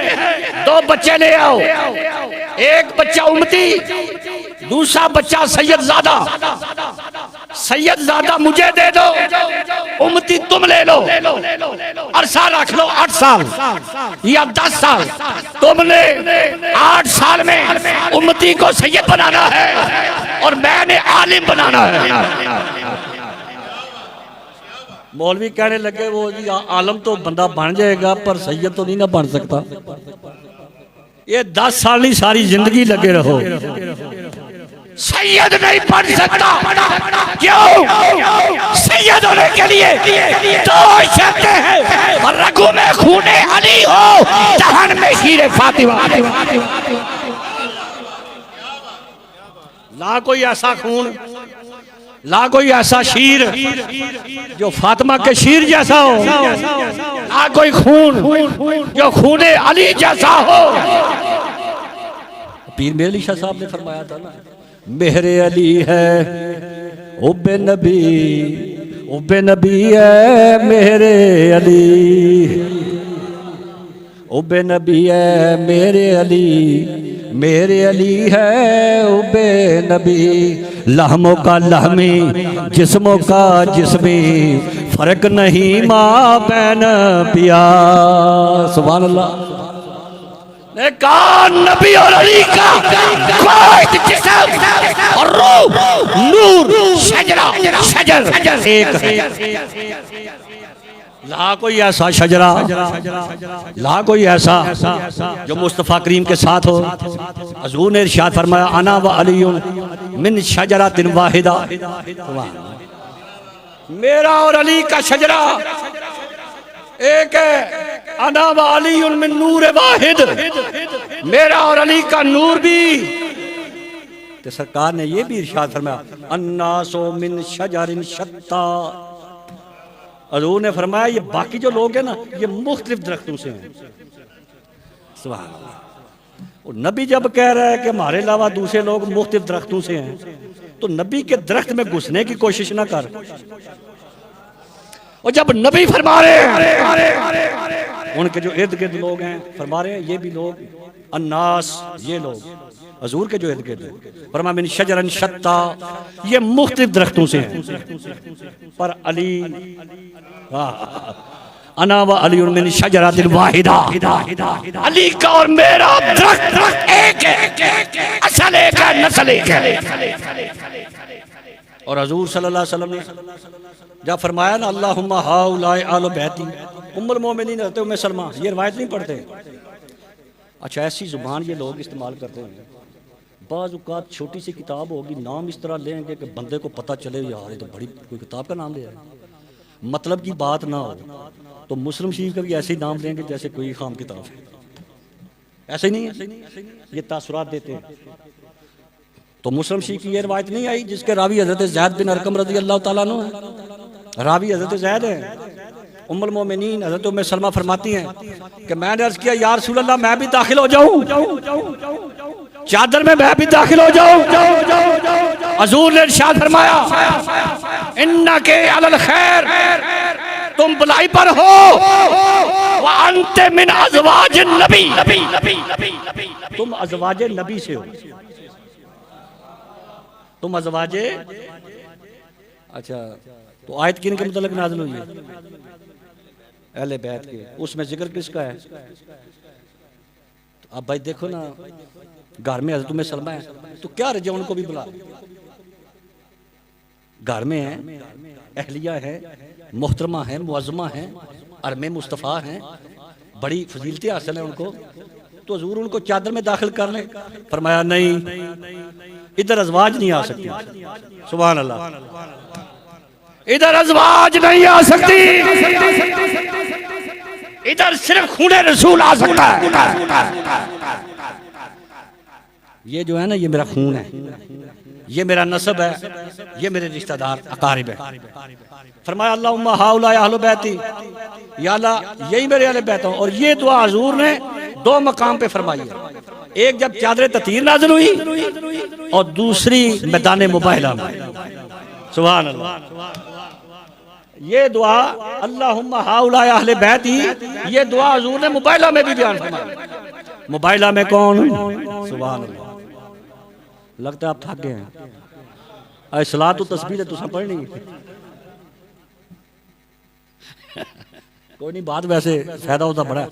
दो बच्चे ले आओ, एक बच्चा उम्मती, दूसरा बच्चा सैयद ज़ादा। सैयद ज़ादा मुझे दे दो, उम्मती तुम ले लो, अरसा रख लो 8 साल या 10 साल। तुमने 8 साल में उम्मती को सैयद बनाना है और मैंने आलिम बनाना है। मौलवी कहने लगे वो जी आलम तो बंदा बन जाएगा पर सैयद तो नहीं ना बन सकता। ये 10 साल ही सारी जिंदगी लगे रहो, सैयद नहीं बन सकता। क्यों? सैयद होने के लिए तो शर्तें हैं, रगों में खूने अली हो, दहन में हीरे फातिमा। ला कोई ऐसा खून, ला कोई ऐसा शीर जो फातिमा के शीर जैसा हो, ना कोई खून जो खूने अली जैसा हो। पीर मेरे अली शाह साहब ने फरमाया था ना, मेरे अली है उब्बे नबी है मेरे अली, उब्बे नबी है मेरे अली है उब्बे नबी। लहमों का लहमी, जिस्मों का जिस्मी, फर्क नहीं माँ बहन पिया। सुभान अल्लाह। नबी और अली का कोई जिस्म और रूह, नूर, शजर एक है। ला कोई ऐसा शजरा, ला कोई ऐसा जो मुस्तफ़ा करीम के साथ हो। हज़ूर ने इरशाद फरमाया अना व अलीयुन मिन शजरातिन वाहिदा। मेरा और अली का शजरा एक है। अना व अलीयुन मिन नूर वाहिद, मेरा और अली का नूर भी। तो सरकार ने ये भी इरशाद फरमाया अन्नासो मिन शजरिन शत्ता। हज़ूर ने फरमाया ये बाकी जो लोग हैं ना, ये मुख्तलिफ दरख्तों से हैं। सुभान अल्लाह। और नबी जब कह रहा है कि हमारे अलावा दूसरे लोग मुख्तलिफ दरख्तों से हैं, तो नबी के दरख्त में घुसने की कोशिश ना कर। और जब नबी फरमा रहे हैं, उनके जो इर्द गिर्द लोग हैं फरमा रहे हैं ये भी लोग अन्नास, ये लोग हजूर के जो इर्द गिर्द फरमा मिन शजरन शत्ता, ये मुख्तलिफ दरख्तों से हैं। पर अली अना व अली मिन शजरातिन वाहिदा, अली का और मेरा दरख्त एक है, असल एक है, नस्ल एक है। और हजूर सल्लल्लाहु अलैहि वसल्लम ने जब फरमाया ना अल्लाहुम्मा हाउलाए आलु बैती उम्मुल मोमिनीन रहते उम्मे सलमा, ये रिवायत नहीं पढ़ते। अच्छा ऐसी जुबान ये लोग इस्तेमाल करते हैं। बाज़ औक़ात छोटी सी किताब होगी, नाम इस तरह लेंगे कि बंदे को पता चले यार ये तो बड़ी कोई किताब का नाम ले रहा है, मतलब की बात ना हो। तो मुस्लिम शरीफ का भी ऐसे ही नाम लेंगे जैसे कोई खाम किताब है। ऐसे ही नहीं है, ये तासुरात देते हैं। तो मुस्लिम शरीफ की ये रिवायत नहीं आई जिसके रावी हज़रत ज़ैद बिन अरकम रज़ी अल्लाह ताला अन्हु है। रावी हज़रत ज़ैद है। उम्मुल मोमिनीन हज़रत उम्मे सलमा फरमाती हैं कि मैंने अर्ज़ किया या रसूल अल्लाह मैं भी दाखिल हो जाऊं, चादर में मैं भी दाखिल हो जाऊं। हज़ूर ने इरशाद फरमाया इन्नके अलल खैर, तुम भलाई पर हो, व अंत मिन अज़वाज नबी, तुम अज़वाज नबी से हो। तुम अज़वाजे, अच्छा तो आयत किन के मुतल्लिक़ नाज़िल हुई है? अहले बैत के। उसमें जिक्र किसका है? तो अब भाई देखो ना, घर में हज़रत उम्मे सलमा है तो क्या रजा उनको भी बुला। घर में है, अहलिया है, मोहतरमा है, मुअज़्ज़मा है, अरमे मुस्तफ़ा हैं, बड़ी फजीलतें हासिल हैं उनको, तो हुज़ूर उनको चादर में दाखिल कर लें। फरमाया नहीं, इधर अज़वाज नहीं आ सकती। सुभान अल्लाह। इधर अज़वाज नहीं आ सकती, इधर सिर्फ खूने रसूल आ सकता है। ये जो है ना, ये मेरा खून है, ये मेरा नस्ब है, ये मेरे रिश्तेदार अकारिब है। फरमाया अल्लाहुम्मा हाउलाए अहले बैती, या अल्लाह यही मेरे अहले बैत हैं। और ये दुआ हुजूर ने दो मकाम पे फरमाई है, एक जब चादर ततीर नाज़िल हुई और दूसरी मैदान मुबाहिला में। सुभान अल्लाह। ये दुआ अल्लाहुम्मा हाउलाए अहले बैती, ये दुआ हुजूर ने मुबाहिला में भी बयान फरमाया। मुबाहिला में कौन? सुभान अल्लाह। लगता है आप थक गए हैं। सलात तस्बीह तुसा पढ़नी कोई नहीं, बात वैसे फायदा होता बड़ा है।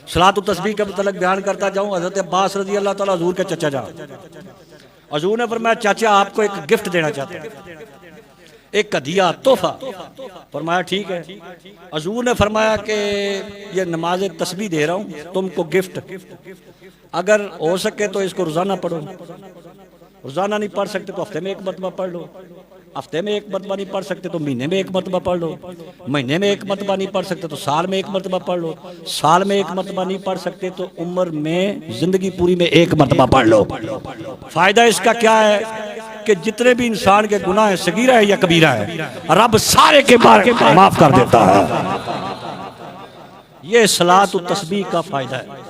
सलात तस्बीह के मतलब बयान करता जाऊं। हज़रत अब्बास रज़ी अल्लाह तआला हुजूर के चचा जा, हुजूर ने फरमाया चाचा आपको एक गिफ्ट देना चाहते हैं, एक हदिया तोहफा। फरमाया ठीक है। हुजूर ने फरमाया कि ये नमाज तस्बीह दे रहा हूँ तुमको गिफ्ट, अगर हो सके तो इसको रोजाना पढ़ो। रोजाना नहीं पढ़ सकते तो हफ्ते में एक मरतबा पढ़ लो, हफ्ते में एक मरतबा नहीं पढ़ सकते तो महीने में एक मरतबा पढ़ लो, महीने में एक मरतबा नहीं पढ़ सकते तो साल में एक मरतबा पढ़ लो, साल में एक मरतबा नहीं पढ़ सकते तो उम्र में जिंदगी पूरी में एक मरतबा पढ़ लो। फायदा इसका क्या है कि जितने भी इंसान के गुनाह है, सगीरा है या कबीरा है, रब सारे के माफ कर देता है। ये सलात तस्बीह का फायदा है।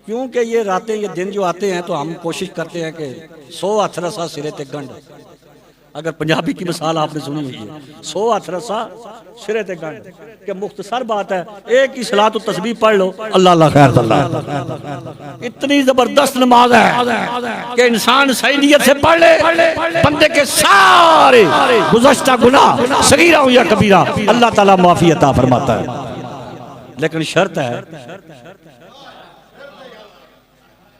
क्योंकि ये रातें ये दिन जो आते हैं तो हम कोशिश करते हैं कि 100 हथ रसा सिरे ते गंढ। अगर पंजाबी की मिसाल आपने सुनी हुई है, 100 हथ रसा सिरे ते गंढ, कि मुख्तसर बात है, एक ही सलात तस्बीह पढ़ लो, अल्लाह अल्लाह खैर अल्लाह। इतनी जबरदस्त नमाज है कि इंसान सही नियत से पढ़ ले, बंदे के सारे गुज़श्ता गुनाह सगीरा हो या कबीरा अल्लाह ताला माफी अता फरमाता है। लेकिन शर्त है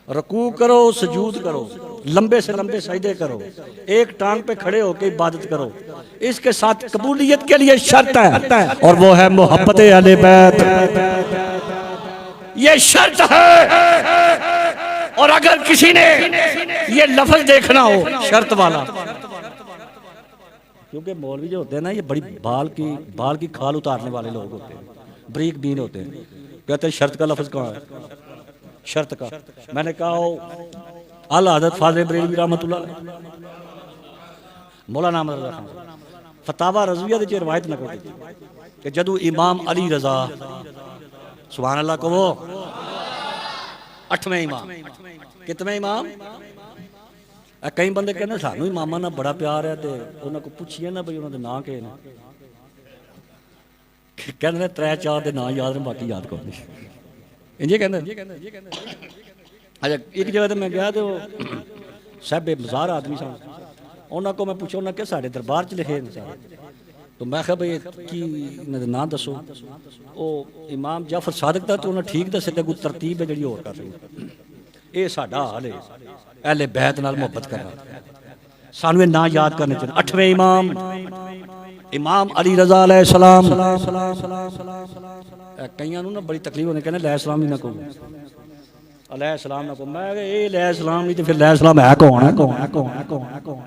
रकू करो, सजूद करो, लंबे से लंबे सजदे करो, एक टांग पे खड़े होकर इबादत करो। इसके साथ कबूलियत के लिए शर्त है और वो है मोहब्बत अहले बैत। ये शर्त है। और अगर किसी ने ये लफ्ज देखना हो शर्त वाला, क्योंकि मौलवी जो होते हैं ना, ये बड़ी बाल की खाल उतारने वाले लोग होते हैं, बरीक बीन होते हैं। कहते हैं शर्त का लफ्ज कहाँ है? शर्त का मैंने कहा आला हज़रत फाज़िल बरेलवी रहमतुल्लाह मौलाना अहमद रज़ा खान फतावा रज़विया दी रिवायत न करती कि जदू इमाम अली रज़ा सुभान अल्लाह को वो 8वें इमाम, कितने इमाम? कई बंदे कहते सानू इमामा ना बड़ा प्यार है तो उन्होंने को पूछिए ना भाई उन्होंने नाम के ने, कहते 3-4 के नाम याद ने बाकी याद कर इंजे कहते। अच्छा एक जगह तो मैं गया तो साहब मज़ार आदमी सन, उन्होंने को मैं पूछा उन्होंने क्या साढ़े दरबार च लिखे तो मैं कहा भाई की ना दसो। वो इमाम जाफर सादिक था तो उन्होंने ठीक दसे तो कोई तरतीब है जी होर कर रही। ये साडा हाल है अहले बैत नाल मुहब्बत करना, सानू ना याद करने चाहिए। 8वें इमाम इमाम अली रज़ा अलैहिस्सलाम। कईयां नूं ना बड़ी तकलीफ होने कहने अलैहिस्सलाम ही ना कहो, अलैहिस्सलाम ना कहो। मैं ये अलैहिस्सलाम नहीं तो फिर अलैहिस्सलाम है कौन है? कौन है? कौन है? कौन है? कौन है?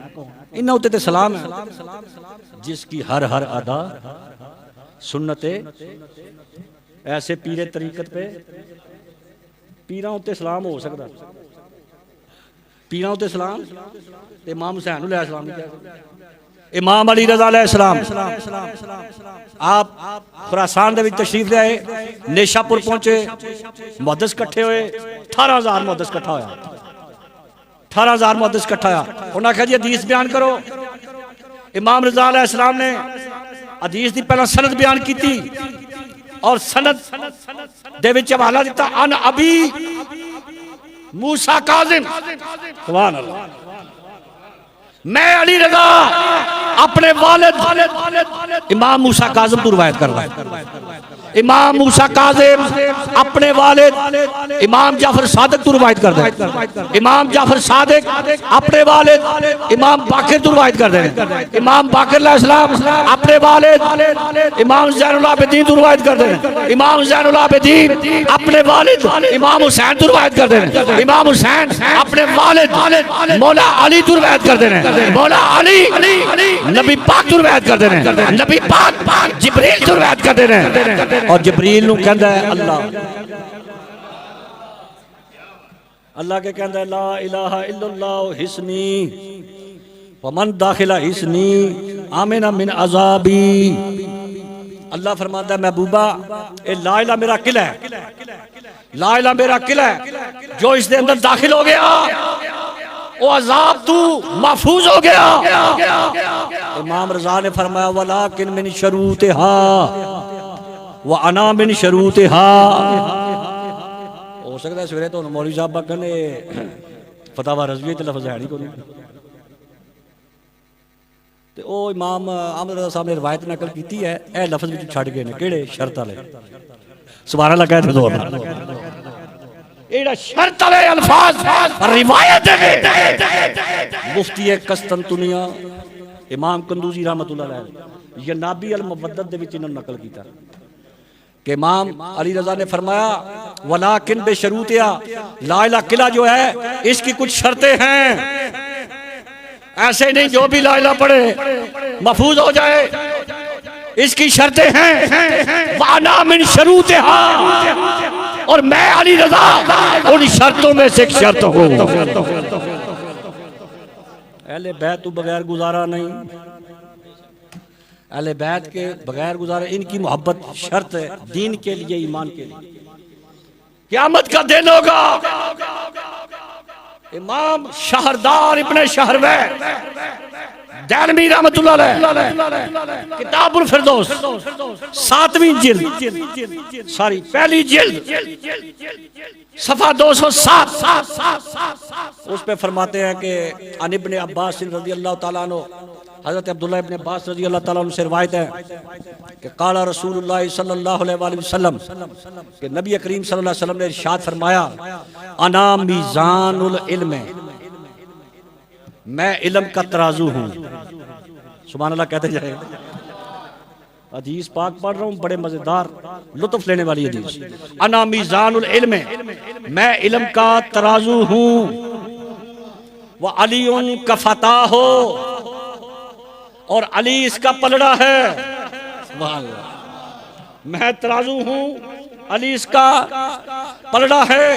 इन्हां उत्ते ते सलाम है जिसकी हर हर अदा सुन्नते ऐसे पीरे तरीकत पे पीरां उत्ते सलाम हो सकदा, पीरां उत्ते सलाम। इमाम हुसैन अलैहिस्सलाम नहीं कह सकदा। इमाम अली रज़ा अलैहिस्सलाम आप खुरासान दे विच तशरीफ ले आए, नेशापुर पहुंचे, मुहद्दिस इकट्ठे हुए, 18,000 मुहद्दिस इकट्ठा होया, 18,000 मुहद्दिस इकट्ठा होया। उन्होंने कहा जी हदीस बयान करो। इमाम रज़ा अलैहिस्सलाम ने हदीस की पहला सनद बयान की थी और सनद दे विच हवाला दिता अन अबी मूसा काज़िम। सुभान अल्लाह। मैं अली रज़ा अपने वालिद इमाम मूसा काज़िम तो रिवायत कर रहा है। इमाम मूसा काज़िम अपने वालिद इमाम जाफर सादिक तो रिवायत कर दे। इमाम जाफर सादिक अपने वालिद इमाम बाकिर तो रिवायत कर दे। इमाम बाकिर अलैहिस्सलाम अपने वालिद इमाम ज़ैनुल आबिदीन तो रिवायत कर दे। इमाम ज़ैनुल आबिदीन अपने वालिद इमाम हुसैन तो रिवायत कर दे। इमाम हुसैन अपने वालिद मौला अली तो रिवायत कर दे। मौला अली नबी पाक तो रिवायत करते हैं, नबी पाक जिब्रील तो रिवायत करते हैं, और जिब्रील नूं कहंदा है अल्लाह के कहंदा है ला इलाहा इल्लल्लाह हिस्नी वमन दाखिला हिस्नी आमिना मिन अजाबी। अल्लाह फरमाता है महबूबा ए ला इलाहा मेरा किला है, ला इलाहा मेरा किला है, जो इसके अंदर दाखिल हो गया वो अजाब तू महफूज हो गया। इमाम रजा ने फरमाया वलाकिन मिन शरूतिहा व अना मिन शरूतिहा। हो सकता है सवेरे तो मौलवी साहब कहने फतावा रज़विया च लफ्ज़ है नहीं कोई, तो वो इमाम अहमद रज़ा साहब ने रिवायत नकल की है, ए लफ्ज़ भी छड़ गए ने केड़े शर्त वाले सुभान अल्लाह कहते जोर एड़ा शर्त वाले अल्फाज रिवायत है। मुफ्ती कस्तंतुनिया इमाम कंदूजी रहमतुल्लाह अलैह यनाबी अल मुवद्दत दे विच इन्होंने नकल किया कि इमाम अली रजा ने फरमाया वलाकिन बेशरूतिया ला इलाहा किला जो है इसकी कुछ शर्तें हैं, ऐसे नहीं जो भी ला इलाहा पढ़े महफूज हो जाए, इसकी शर्तें हैं वाना मिन शरूतिहा, और मैं अली रजा उन शर्तों में से एक शर्त हूं। अहले बैत तो बगैर गुजारा नहीं, अहले बैत के बगैर गुजारा, इनकी मोहब्बत शर्त है दीन के लिए, ईमान के लिए। क़यामत का दिन होगा, इमाम शहरदार इब्ने शहरवे दैलमी रहमतुल्लाह अलैह किताबुल फिरदौस 7वीं जिल्द सॉरी पहली जिल्द सफ़ा 207 उस पे फरमाते हैं कि अन इब्ने अब्बास रज़ियल्लाहु ताला अन्हु हज़रत अब्दुल्लाह इब्ने अब्बास रज़ियल्लाहु ताला अन्हु से रिवायत है कि काला रसूलुल्लाह सल्लल्लाहु अलैहि वसल्लम कि नबी करीम सल्लल्लाहु अलैहि वसल्लम ने इरशाद फरमाया अना मीज़ानुल इल्म, मैं इल्म का तराजू हूँ। सुभान अल्लाह कहते जाए। हदीस पाक पढ़ रहा हूँ, बड़े मजेदार लुत्फ लेने वाली हदीस। अना मीज़ानुल इल्म, मैं इल्म का तराजू हूँ, व अलीउन का फता हो, और अली इसका पलड़ा है। सुभान अल्लाह, मैं तराजू हूँ, अली इसका पलड़ा है।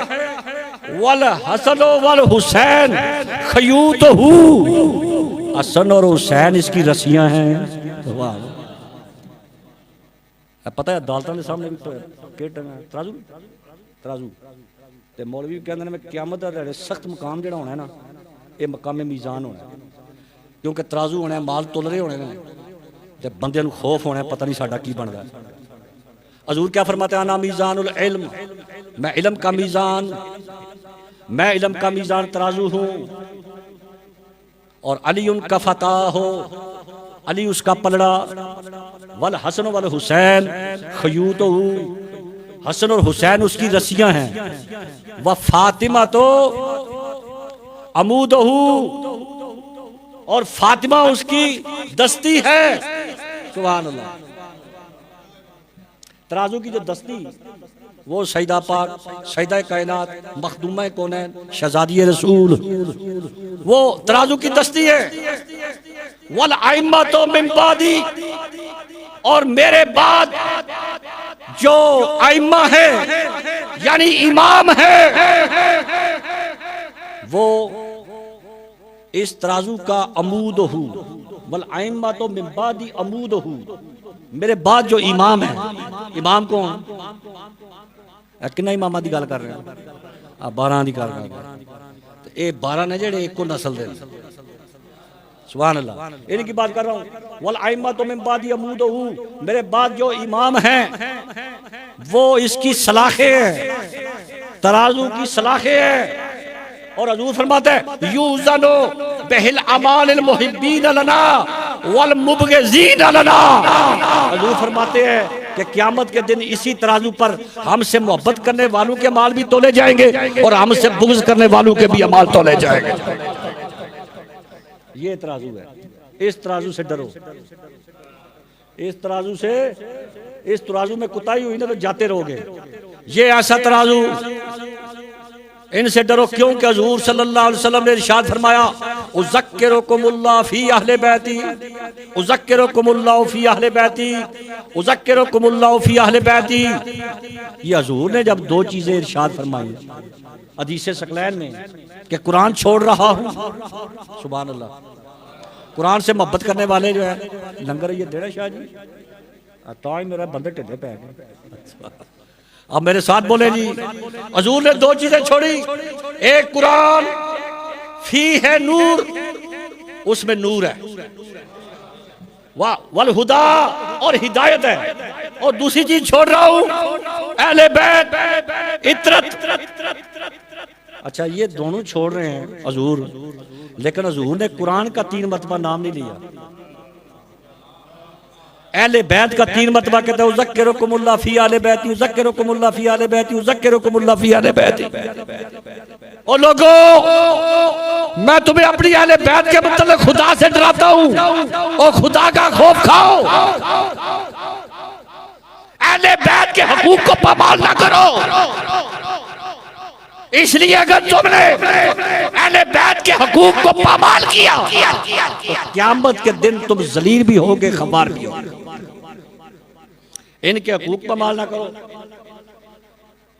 वल हसन वल हुसैन खयूतहू, हसन और हुसैन इसकी रस्सियां हैं। वाह, पता है अदालतां दे सामने भी तराजू तराजू ते मौलवी कहंदे ने क़यामत दा सख्त मकाम जिहड़ा होना है ना, ये मकाम मीज़ान होना, क्योंकि तराजू होना, माल तुल रहे होने ते बंदे नूं खौफ होना, पता नहीं साडा की बनदा है। हजूर क्या फरमाते हैं अना मीज़ानुल इल्म, मैं इल्म का मीज़ान, मैं इल्म का मीज़ान तराजू हूँ, और अली उनका फता हो, अली उसका पलड़ा। वल हसन वल हुसैन खयूतहू, हसन और हुसैन उसकी रस्सियां हैं। व फातिमा तो अमूदहू, और फातिमा उसकी दस्ती है। सुभान अल्लाह, तराजू की जो दस्ती वो सईदा पाक, सईदा कायनात, मखदूमा कौनैन, शहजादी रसूल, वो तराजू की दस्ती है। वल आइम्मा तो मिन बादी, और मेरे बाद जो आइम्मा है यानी इमाम है, वो इस तराजू का अमूद हूँ। वल आइम्मा तो मिन बादी अमूद हूँ, मेरे बाद जो इमाम है, इमाम कौन? किन्ना इमामा की गल कर रहे हैं? 12 की गल कर रहे हैं। ये 12 ने जेड़े एको नस्ल दे। सुभान अल्लाह, इनकी बात कर रहा हूँ। वल आइम्मा तो मिन बादी अमूदहू, मेरे बाद जो इमाम हैं वो इसकी सलाखे है, तराजू की सलाखे है। और हजूर फरमाते हैं यूज़नो बिहिल अमालिल मुहिब्बीन लना वल मुबग़िज़ीन लना। हजूर फरमाते हैं कि क़यामत के दिन इसी तराजू पर हमसे मोहब्बत करने वालों के अमाल भी तोले जाएंगे और हमसे बुग़्ज़ करने वालों के भी अमाल तोले जाएंगे। ये तराजू है, इस तराजू से डरो, इस तराजू से, इस तराजू में कुताही हुई ना तो जाते रहोगे। ये ऐसा तराजू, इनसे डरो। क्योंकि हुजूर सल्लल्लाहु अलैहि वसल्लम ने इरशाद फरमाया उज़क्किरुकुमुल्लाह फी अहले बैती, उज़क्किरुकुमुल्लाह फी अहले बैती, उज़क्किरुकुमुल्लाह फी अहले बैती। ये हुजूर ने जब दो चीजें इरशाद फरमाई हदीस सकलैन में कि कुरान छोड़ रहा हूँ, सुभान अल्लाह, कुरान से मोहब्बत करने वाले जो है लंगर ये देना शाह जी तो ही मेरा बंदे ढिले पै गए। अब मेरे साथ बोले जी, हुजूर ने दो चीजें छोड़ी, एक कुरान फी है नूर, उसमें नूर है, वाह वल हुदा और हिदायत है, और दूसरी चीज छोड़ रहा हूं अहले बैत इतरत। अच्छा ये दोनों छोड़ रहे हैं हुजूर, लेकिन हुजूर ने कुरान का 3 मरतबा नाम नहीं लिया, अहले बैत का 3 मरतबा कहता है उज़क्किरुकुमुल्लाह फी अहले बैती, उज़क्किरुकुमुल्लाह फी अहले बैती, उज़क्किरुकुमुल्लाह फी अहले बैती। ओ लोगों, मैं तुम्हें अपनी अहले बैत के मतलब खुदा से डराता हूं, और खुदा का खौफ खाओ, अहले बैत के हकूक को पामाल ना करो। इसलिए अगर तुमने अहले बैत के हकूक को पामाल किया तो क़यामत के दिन तुम जलील भी होगे, खबार भी होगे। इनके हकूक पामाल ना करो।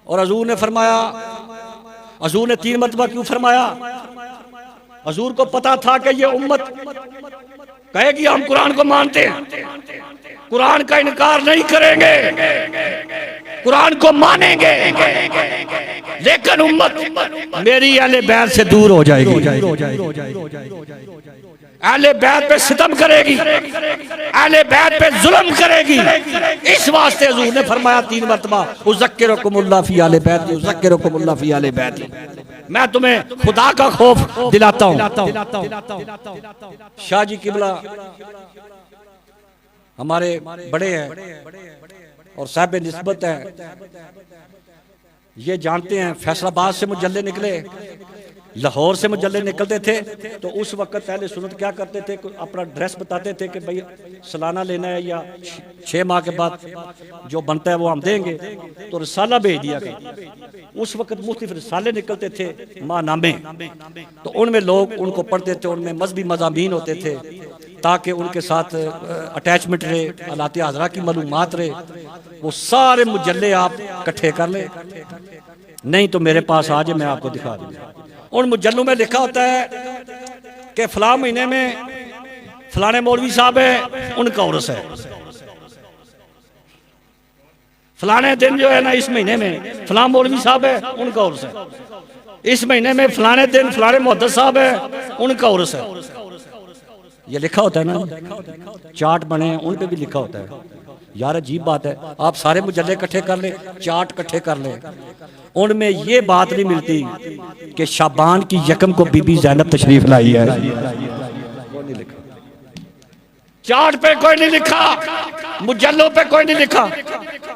और हुजूर ने फरमाया, हुजूर ने 3 मरतबा क्यों फरमाया? हुजूर को पता था कि ये उम्मत कहेगी हम कुरान को मानते हैं, कुरान का इनकार नहीं करेंगे, कुरान को मानेंगे, लेकिन उम्मत मेरी अहले बैत से दूर हो जाएगी, अहले बैत पे सितम करेगी, अहले बैत पे जुल्म करेगी। इस वास्ते हुजूर ने फरमाया 3 मरतबा उज़क्किरुकुमुल्लाह फी अहले बैत, उज़क्किरुकुमुल्लाह फी अहले बैत। मैं तुम्हें खुदा का खौफ दिलाता हूं। शाह जी किबला हमारे बड़े हैं और साहिब निस्बत है, ये जानते हैं फैसलाबाद से मुजल्ले निकले, लाहौर से मुजल्ले निकलते थे, तो उस वक्त पहले सुन्नत क्या करते थे, अपना ड्रेस बताते थे कि भाई सालाना लेना है या 6 माह के बाद जो बनता है वो हम देंगे, तो रिसाला भेज दिया करते। उस वक्त मुख्तलिफ रिसाले निकलते थे, माहनामे, तो उनमें लोग उनको पढ़ते थे, उनमें मजहबी मज़ामीन होते थे ताकि उनके साथ अटैचमेंट रहे, हालात हाज़रा की मालूमात रहे। वो सारे मुजल्ले आप इकट्ठे कर ले, नहीं तो मेरे पास आ जाए, मैं आपको दिखा दूंगा। उन मुजल्लों में लिखा होता है कि फलां महीने में फलाने मौलवी साहब है, उनका उर्स है, फलाने दिन जो है ना इस महीने में फलां मौलवी साहब है, उनका उर्स है, इस महीने में फलाने दिन फलाने मुहद्दिस साहब है, उनका उर्स है। ये लिखा होता है ना, चार्ट बने हैं उन पे भी लिखा होता है। यार अजीब बात है, आप सारे मुजल्ले इकट्ठे कर लें, चार्ट इकट्ठे कर लें, उनमें ये बात नहीं मिलती कि शाबान की यकम को बीबी ज़ैनब तशरीफ लाई है। चार्ट पे कोई नहीं लिखा, मुजल्लों पे कोई नहीं लिखा,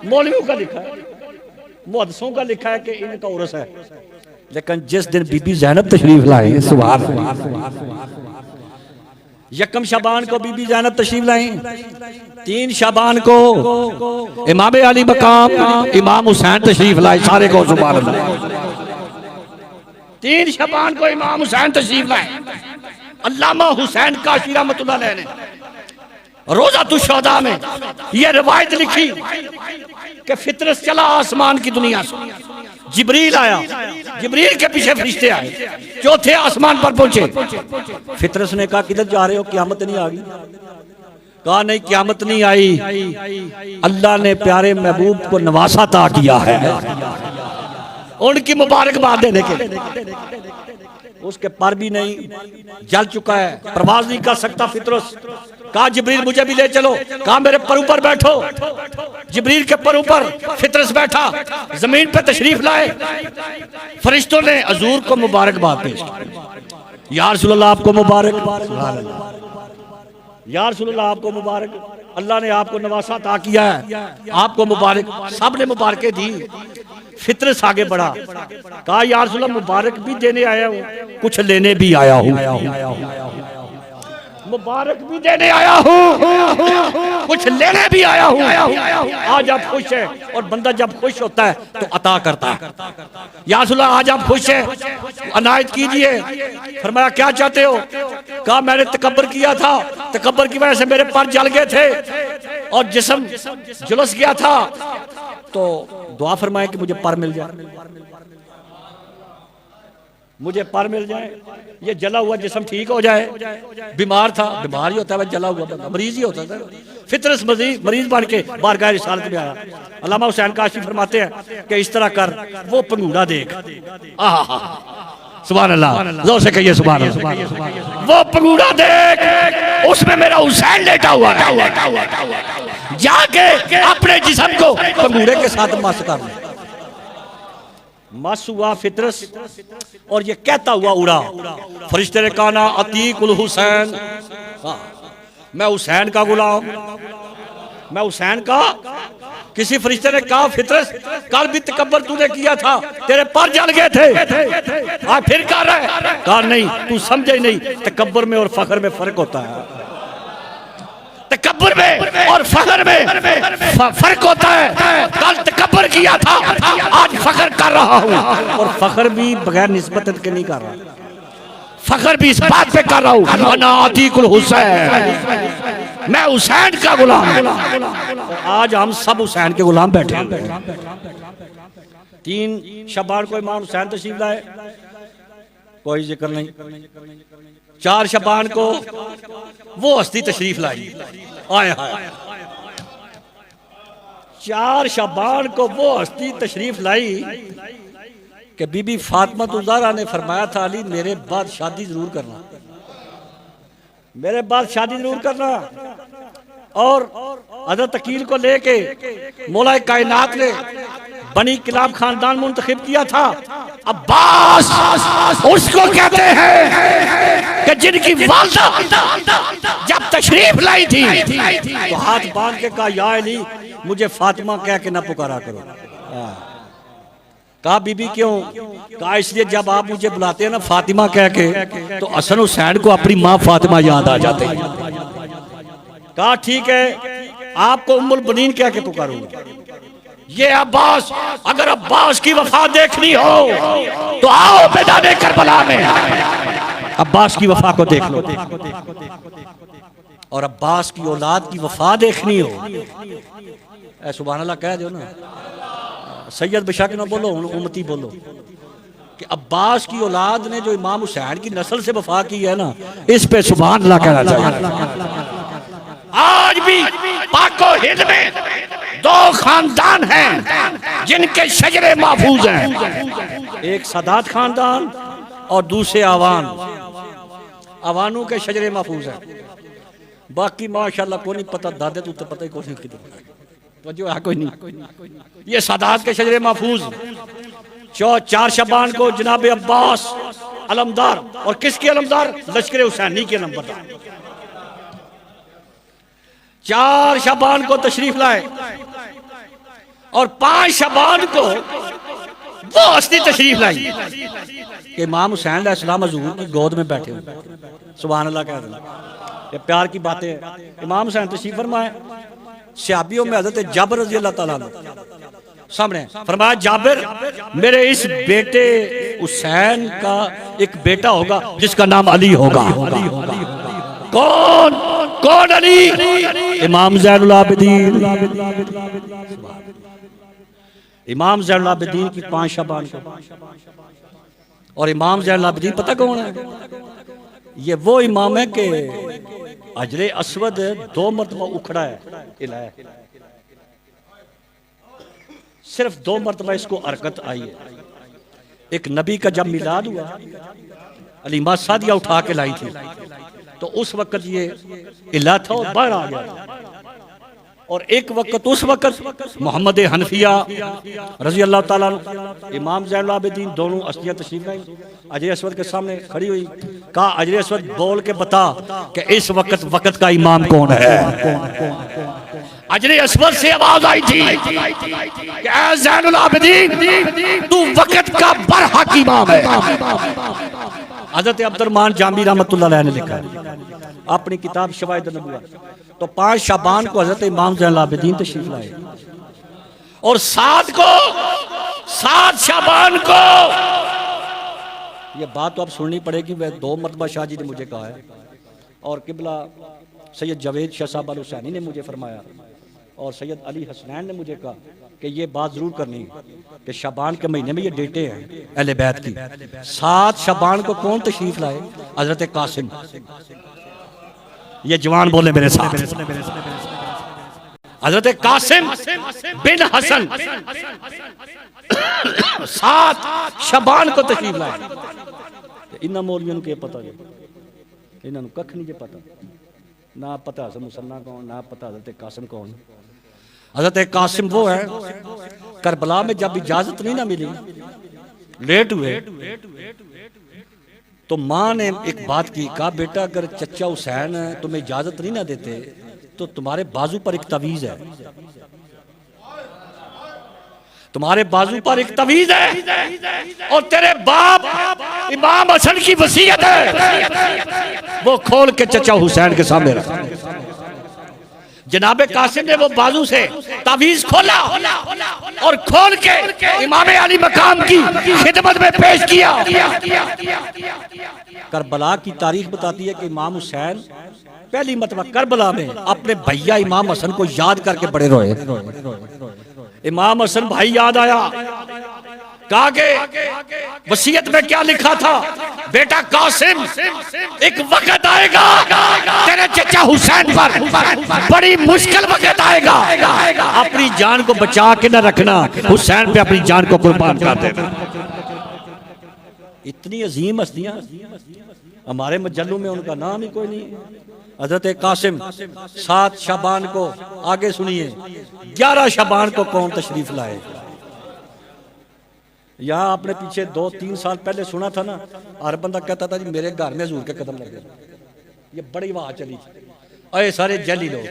मौलवियों का लिखा है, मुहद्दिसों का लिखा है कि इनका उर्स है। लेकिन जिस दिन बीबी ज़ैनब तशरीफ लाई, सुभान अल्लाह, यकम शाबान को बीबी ज़ैनब तशरीफ लाई, 3 शाबान को इमाम अली मकाम इमाम हुसैन तशरीफ लाए, सारे को सुभान अल्लाह। 3 शाबान को इमाम हुसैन तशरीफ लाए। अल्लामा हुसैन काशी रहमतुल्लाह अलैह ने रोज़ातुश शुहदा में यह रिवायत लिखी कि फितरत चला आसमान की दुनिया से, जिब्रील आया, जिब्रील के पीछे फरिश्ते आए, 4थे आसमान पर पहुंचे। फितरत ने कहा किधर जा रहे हो, क़यामत नहीं आ गई? कहा नहीं क़यामत नहीं आई, अल्लाह ने प्यारे महबूब को नवासा अता किया है, उनकी मुबारकबाद देने के लिए। उसके पर भी नहीं, जल चुका है, प्रवास नहीं कर सकता फितरस। कहा जिब्रील मुझे भी ले चलो, कहा मेरे पर ऊपर बैठो, जिब्रील के पर ऊपर फितरस बैठा, जमीन पे तशरीफ लाए, फरिश्तों ने हुजूर को मुबारकबाद पेश की, या रसूलल्लाह आपको मुबारक, या रसूलल्लाह आपको मुबारक, अल्लाह ने आपको नवासा अता किया है, आपको मुबारक। सब ने मुबारकें दी। फितरस आगे बढ़ा, कहा या रसूलल्लाह मुबारक भी देने आया हूँ, कुछ लेने भी आया हूँ। मुबारक भी देने आया हूँ, कुछ लेने भी आया हूँ। आज आप खुश हैं, और बंदा जब खुश होता है तो अता करता है। या रसूल अल्लाह आज आप खुश हैं, अनायत कीजिए। फरमाया क्या चाहते हो? कहा मैंने तकब्बर किया था, तकब्बर की वजह से मेरे पर जल गए थे और जिस्म झुलस गया था, तो दुआ फरमाए कि मुझे पर मिल जाए, मुझे पर मिल जाए, ये जला हुआ जिस्म ठीक हो जाए। बीमार था, बीमार ही होता है, जला हुआ बंदा मरीज ही होता था, फितरत मरीज बन के बारगाह रिसालत में आया। अल्लामा हुसैन काशी फरमाते हैं कि इस तरह कर, वो पंगूड़ा देख, आहा सुभान अल्लाह, जोर से कहिए सुभान अल्लाह। वो पंगूड़ा देख, उसमें मेरा हुसैन लेटा हुआ है, जाके अपने जिस्म को पंगूड़े के साथ मस कर ले। मस हुआ फितरस, और ये कहता हुआ उड़ा, फरिश्ते ने कहा ना अतीकुल हुसैन, मैं हुसैन का गुलाम, मैं हुसैन का। किसी फरिश्ते ने कहा फितरस कल भी तकब्बर तूने किया था, तेरे पर जल गए थे, आज फिर कर रहा है। कहा नहीं, तू समझे ही नहीं, तकब्बर में और फख्र में फर्क होता है। तकब्बर में और फख्र में फर्क होता है। कल तकब्बर किया था, आज फख्र कर रहा हूँ, और फख्र भी बगैर निस्बत के नहीं कर रहा, फख्र भी इस बात पे कर रहा हूँ अना अतीकुल हुसैन, मैं हुसैन का गुलाम। आज हम सब हुसैन के गुलाम बैठे हैं। 3 शबान को इमाम हुसैन तशरीफ लाए, कोई जिक्र नहीं। 4 शबान को वो हस्ती तशरीफ लाई, आए हाय। 4 शबान को वो हस्ती तशरीफ लाई कि बीबी फातिमा ज़हरा ने फरमाया था अली मेरे बाद शादी जरूर करना, मेरे बाद शादी जरूर करना। और हज़रत अकील को लेके मौला कायनात ने बनी किलाब खानदान मुंतखब किया था। अब्बास उसको कहते हैं कि जिनकी वालदा जब तशरीफ लाई थी तो हाथ बांध के कहा या अली मुझे फातिमा कह के ना पुकारा करो। कहा बीबी क्यों? कहा इसलिए जब आप मुझे बुलाते हैं ना फातिमा कह के तो हसन हुसैन को अपनी माँ फातिमा याद आ जाते हैं। कहा ठीक है आपको उम्मुल बनीन कह के पुकारूंगा। ये अब्बास, अगर अब्बास की वफा देखनी हो तो आओ मैदाने करबला में, अब्बास की वफा को देख लो। और अब्बास की औलाद की वफा देखनी हो, ऐ सुभान अल्लाह कह दो ना, सैयद बेशक ना बोलो, उम्मती बोलो कि अब्बास की औलाद ने जो इमाम हुसैन की नस्ल से वफा की है ना, इस पे सुभान अल्लाह कहना चाहिए। आज भी पाको हिंद में 2 खानदान हैं जिनके शजरे महफूज हैं, एक सादात खानदान और दूसरे आवान, आवानों के शजरे महफूज हैं। बाकी माशाल्लाह को नहीं पता, दादे तो पता ही कोई नहीं, तो जो है कोई नहीं। ये सादात के शजरे महफूज। 4 शबान को जनाब अब्बास अलमदार, और किसके अलमदार? लश्कर हुसैनी के नंबरदार। 4 शबान को तशरीफ लाए और 5 शबान को वो हस्ती तशरीफ लाई कि इमाम हुसैन अलैहिस्सलाम हुजूर की गोद में बैठे हुए। सुभान अल्लाह कह देना, ये प्यार की बातें हैं। इमाम हुसैन तशरीफ फरमाए, सहाबियों में हज़रत जाबिर रज़ी अल्लाह ताला सामने फरमाया जाबिर मेरे इस बेटे हुसैन का एक बेटा होगा जिसका नाम अली होगा। कौन? कौन अली? इमाम ज़ैनुल आबिदीन। इमाम ज़ैनुल आबिदीन की 5 शबान को, और इमाम ज़ैनुल आबिदीन पता कौन है? ये वो इमाम है कि अजरे अस्वद 2 मरतबा उखड़ा है, हिलाया, सिर्फ 2 मरतबा इसको हरकत आई है। एक नबी का जब मिलाद हुआ, अलीमा सादिया उठा के लाई थी, तो उस वक्त ये इला था और बाहर आ गया। और एक वक्त उस वक्त मोहम्मद हनफिया रजी अल्लाह ताला इमाम ज़ैनुल आबिदीन दोनों अस्तियाँ तशरीफ लाई, अजरे अस्वद के सामने खड़ी हुई। कहा अजरे अस्वद बोल के बता कि इस वक्त का इमाम कौन है? अजरे अस्वद से आवाज आई थी कि ऐ ज़ैनुल आबिदीन तू वक्त का बरहक इमाम है। हज़रत अब्दुर्रहमान जामी रहमतुल्लाह अलैह ने लिखा, अपनी किताब शवाहिद नबुव्वत। तो 5 शाबान को हजरत इमाम ज़ैनुल आबिदीन तशरीफ लाए और 7 शाबान को, ये बात तो अब सुननी पड़ेगी, वह 2 मरतबा शाह जी ने मुझे कहा है और किबला सैयद जावेद शाह साहब अल हुसैनी ने मुझे फरमाया और सैयद अली हसनैन ने मुझे कहा कि ये बात जरूर करनी है कि शाबान के महीने में ये डेटे हैं अहले बैत की। 7 शाबान को कौन तशरीफ लाए? हजरत कासिम। ये जवान बोले मेरे साथ, हजरत कासिम बिन हसन 7 शाबान को तशरीफ लाए। इन्होंने मौलवियों को पता है, इन्होंने कख नहीं पता, ना पता हसन मुसन्ना कौन, ना पता हजरत कासिम कौन। हजरत कासिम वो है, करबला में जब इजाजत नहीं ना मिली, लेट हुए, तो माँ ने एक बात की, कहा बेटा अगर चचा हुसैन तुम्हें इजाजत नहीं ना देते तो तुम्हारे बाजू पर एक तवीज है, तुम्हारे बाजू पर एक तवीज है और तेरे बाप इमाम हसन की वसीयत है, वो खोल के चचा हुसैन के सामने रखा। जनाबे कासिम ने वो बाजू से तावीज खोला और खोल के इमाम अली मकाम की खिदमत में पेश किया। करबला की तारीख बताती है कि इमाम हुसैन पहली मरतबा करबला में अपने भैया इमाम हसन को याद करके बड़े रोए। इमाम हसन भाई याद आया, कहा कि वसीयत में क्या लिखा था? बेटा कासिम, एक वक्त आएगा तेरे चचा हुसैन पर बड़ी मुश्किल वक्त आएगा, अपनी जान को बचा के न रखना, हुसैन पे अपनी जान को कुर्बान कर देना। इतनी अजीम हस्तियां, हमारे मजल्लों में उनका नाम ही कोई नहीं। हजरत कासिम 7 शाबान को, आगे सुनिए 11 शाबान को कौन तशरीफ लाए? यहाँ आपने पीछे 2-3 साल पहले सुना था ना, हर बंदा कहता था जी मेरे घर में हजूर के कदम लगे। ये बड़ी वाह चली, अरे सारे जली लोग।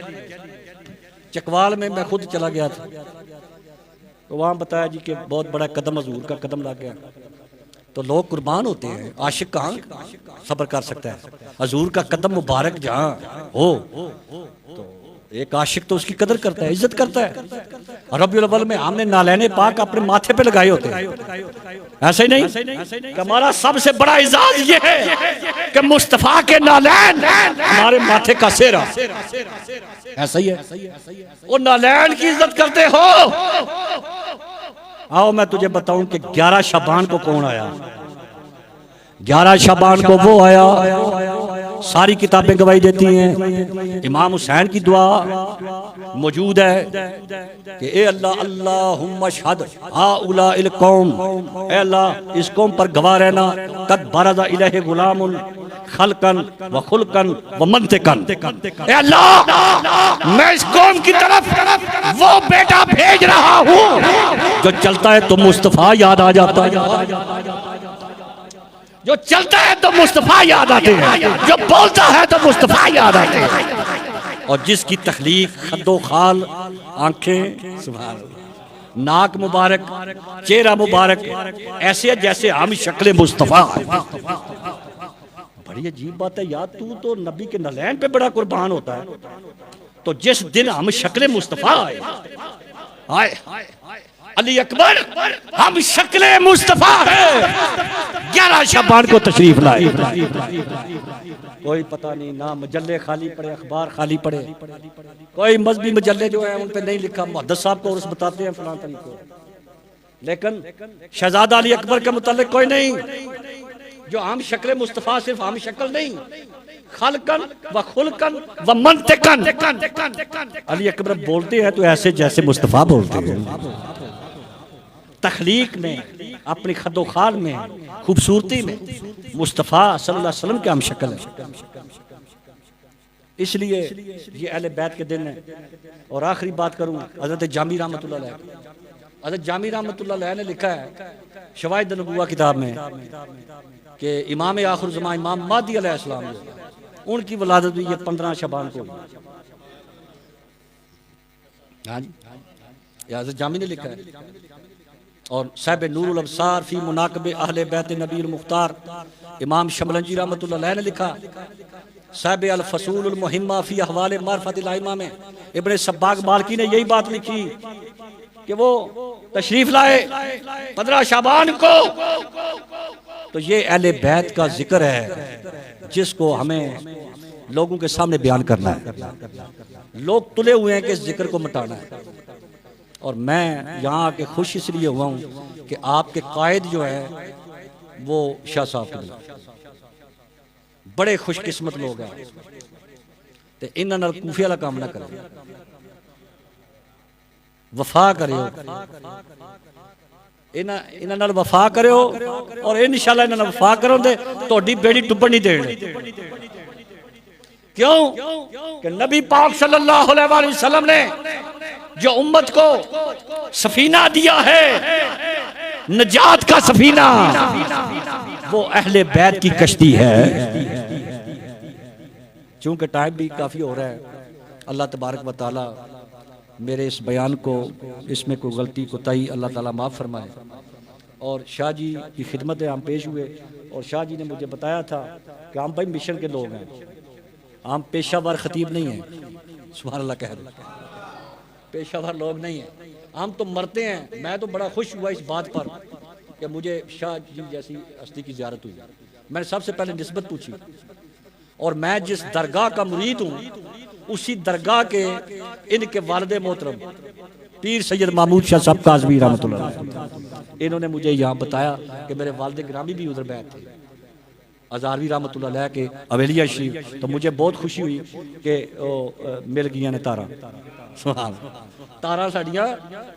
चकवाल में मैं खुद चला गया था, तो वहाँ बताया जी कि बहुत बड़ा कदम हजूर का कदम लग गया। तो लोग कुर्बान होते हैं, आशिक कहाँ सब्र कर सकता है? हजूर का कदम मुबारक जहाँ हो, तो एक आशिक तो उसकी कदर करता है, इज्जत करता है। रबीउल अव्वल में हमने नालैने पाक अपने माथे पे लगाए होते हैं, ऐसे ही नहीं? हमारा सबसे बड़ा इजाज ये है कि मुस्तफा के नालैन हमारे माथे का सेहरा, ऐसा ही है। वो नालैन की इज्जत करते हो। आओ मैं तुझे बताऊं कि 11 शाबान को कौन आया। 11 शाबान को वो आया, सारी किताबें गवाही देती हैं, इमाम हुसैन की दुआ मौजूद है कि ए अल्लाह अल्लाहुम्मा शहद हाउलाइल कौम, ए अल्लाह इस कौम पर गवाह रहना, कद बरज़ा इलैहि गुलामुन खलकन व खुलकन व मंतिकन। ए अल्लाह मैं इस कौम की तरफ वो बेटा भेज रहा हूँ जो चलता है तो मुस्तफा याद आ जाता है, जो चलता है तो मुस्तफा याद आते हैं, जो बोलता है तो मुस्तफा याद आते हैं, और जिसकी तखलीक खद्दो खाल, आंखें, सुभान अल्लाह, नाक मुबारक, चेहरा मुबारक, ऐसे जैसे हम शक्ल मुस्तफा। बड़ी अजीब बात है यार, तू तो नबी के नलैन पे बड़ा कुर्बान होता है, तो जिस दिन हम शक्ल मुस्तफा आए, अली अकबर हम शक्ल मुस्तफा है, 11 शाबान को तशरीफ लाए। कोई पता नहीं, ना मजल्ले खाली पड़े, अखबार खाली पड़े, कोई मजहबी मजल्ले जो है उन पे नहीं लिखा, मुहद्दिस साहब को उर्स बताते हैं फलां तरीको, लेकिन शहजादा अली अकबर के मुतालिक कोई नहीं। जो हम शक्ल मुस्तफा, सिर्फ हम शक्ल नहीं, खलकन व खुलकन व मंतिकन। अली अकबर बोलते हैं तो ऐसे जैसे मुस्तफा बोलते हैं, तखलीक में, अपनी खद्दो खाल में, खूबसूरती में मुस्तफ़ा सल्लल्लाहु अलैहि वसल्लम के हम शक्ल है। इसलिए ये अहले बैत के दिन है। और आखिरी बात करूँ, हज़रत जामी रहमतुल्लाह अलैह, हज़रत जामी रहमतुल्लाह अलैह ने लिखा है शवाहिद नबुव्वत किताब में कि इमाम आखिर ज़मां इमाम महदी अलैहिस्सलाम उनकी वलादत भी ये 15 शाबान को। हाँ जी, हज़रत जामी ने लिखा है। और साहिब नूरुल अब्सार फी मुनाक़िब अहले बैत नबील मुख्तार इमाम शमलंजी रहमतुल्लाह अलैह ने लिखा साहिब अल फसूल मुहिम्मा फी अहवाल मारफतिल आइमा में इब्न सब्बाग मालकी ने यही बात लिखी कि वो तशरीफ लाए 15 शाबान को, तो ये अहले बैत का जिक्र है जिसको हमें लोगों के सामने बयान करना है। लोग तुले हुए हैं कि इस जिक्र को मिटाना है, और मैं यहाँ आके खुश इसलिए हुआ हूँ कि आपके कायद जो है वो शाह साहब के बड़े खुशकिस्मत लोग हैं, तो इन्हां नाल कूफे वाला काम ना करो, वफा करो, इन्हां नाल वफा करो, और इंशाअल्लाह इन्हां नाल वफा करोगे तुहाडी बेड़ी डुब्बण नहीं देनी। क्यों कि नबी पाक सल्लल्लाहु अलैहि वसल्लम ने जो उम्मत को सफीना दिया है, नजात का सफीना, वो अहले बैत की कश्ती है। चूंकि टाइम भी काफ़ी हो रहा है, अल्लाह तबारक व तआला मेरे इस बयान को, इसमें कोई गलती कोताही अल्लाह ताला माफ़ फरमाए। और शाह जी की खिदमत में हम पेश हुए, और शाह जी ने मुझे बताया था कि हम भाई मिशन के लोग हैं, हम पेशावर खतीब नहीं हैं। सुभान अल्लाह कह रहे, पेशावर लोग नहीं हैं, हम तो मरते हैं। मैं तो बड़ा खुश हुआ इस बात पर कि मुझे शाह जी जैसी हस्ती की ज़ियारत हुई। मैंने सबसे पहले निस्बत पूछी, और मैं जिस दरगाह का मुरीद हूँ उसी दरगाह के इनके वालिद मोहतरम पीर सैयद महमूद शाह साहब काज़वी रहमतुल्लाह अलैह, इन्होंने मुझे यहाँ बताया कि मेरे वालिद गिरामी भी उधर बैठ थे, अज़ारवी रहमतुल्लाह अलैह के अवेलिया शरीफ। तो मुझे बहुत खुशी हुई कि मिल गई ने तारा, सुभान तारा साड़ियाँ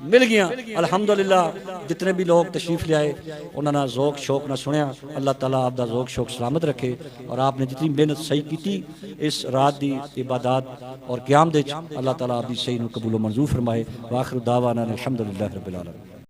मिल गई अल्हम्दुलिल्लाह। जितने भी लोग तशरीफ ले आए उन्होंने ज़ौक शौक ना सुनिया, अल्लाह ताला आपका ज़ौक शौक सलामत रखे, और आपने जितनी मेहनत सही की इस रात की इबादत और क़याम दे, अल्लाह ताला आपकी सही कबूल मंजूर फरमाए। वाखिर दावाना अल्हम्दुलिल्लाह रब्बिल आलमीन।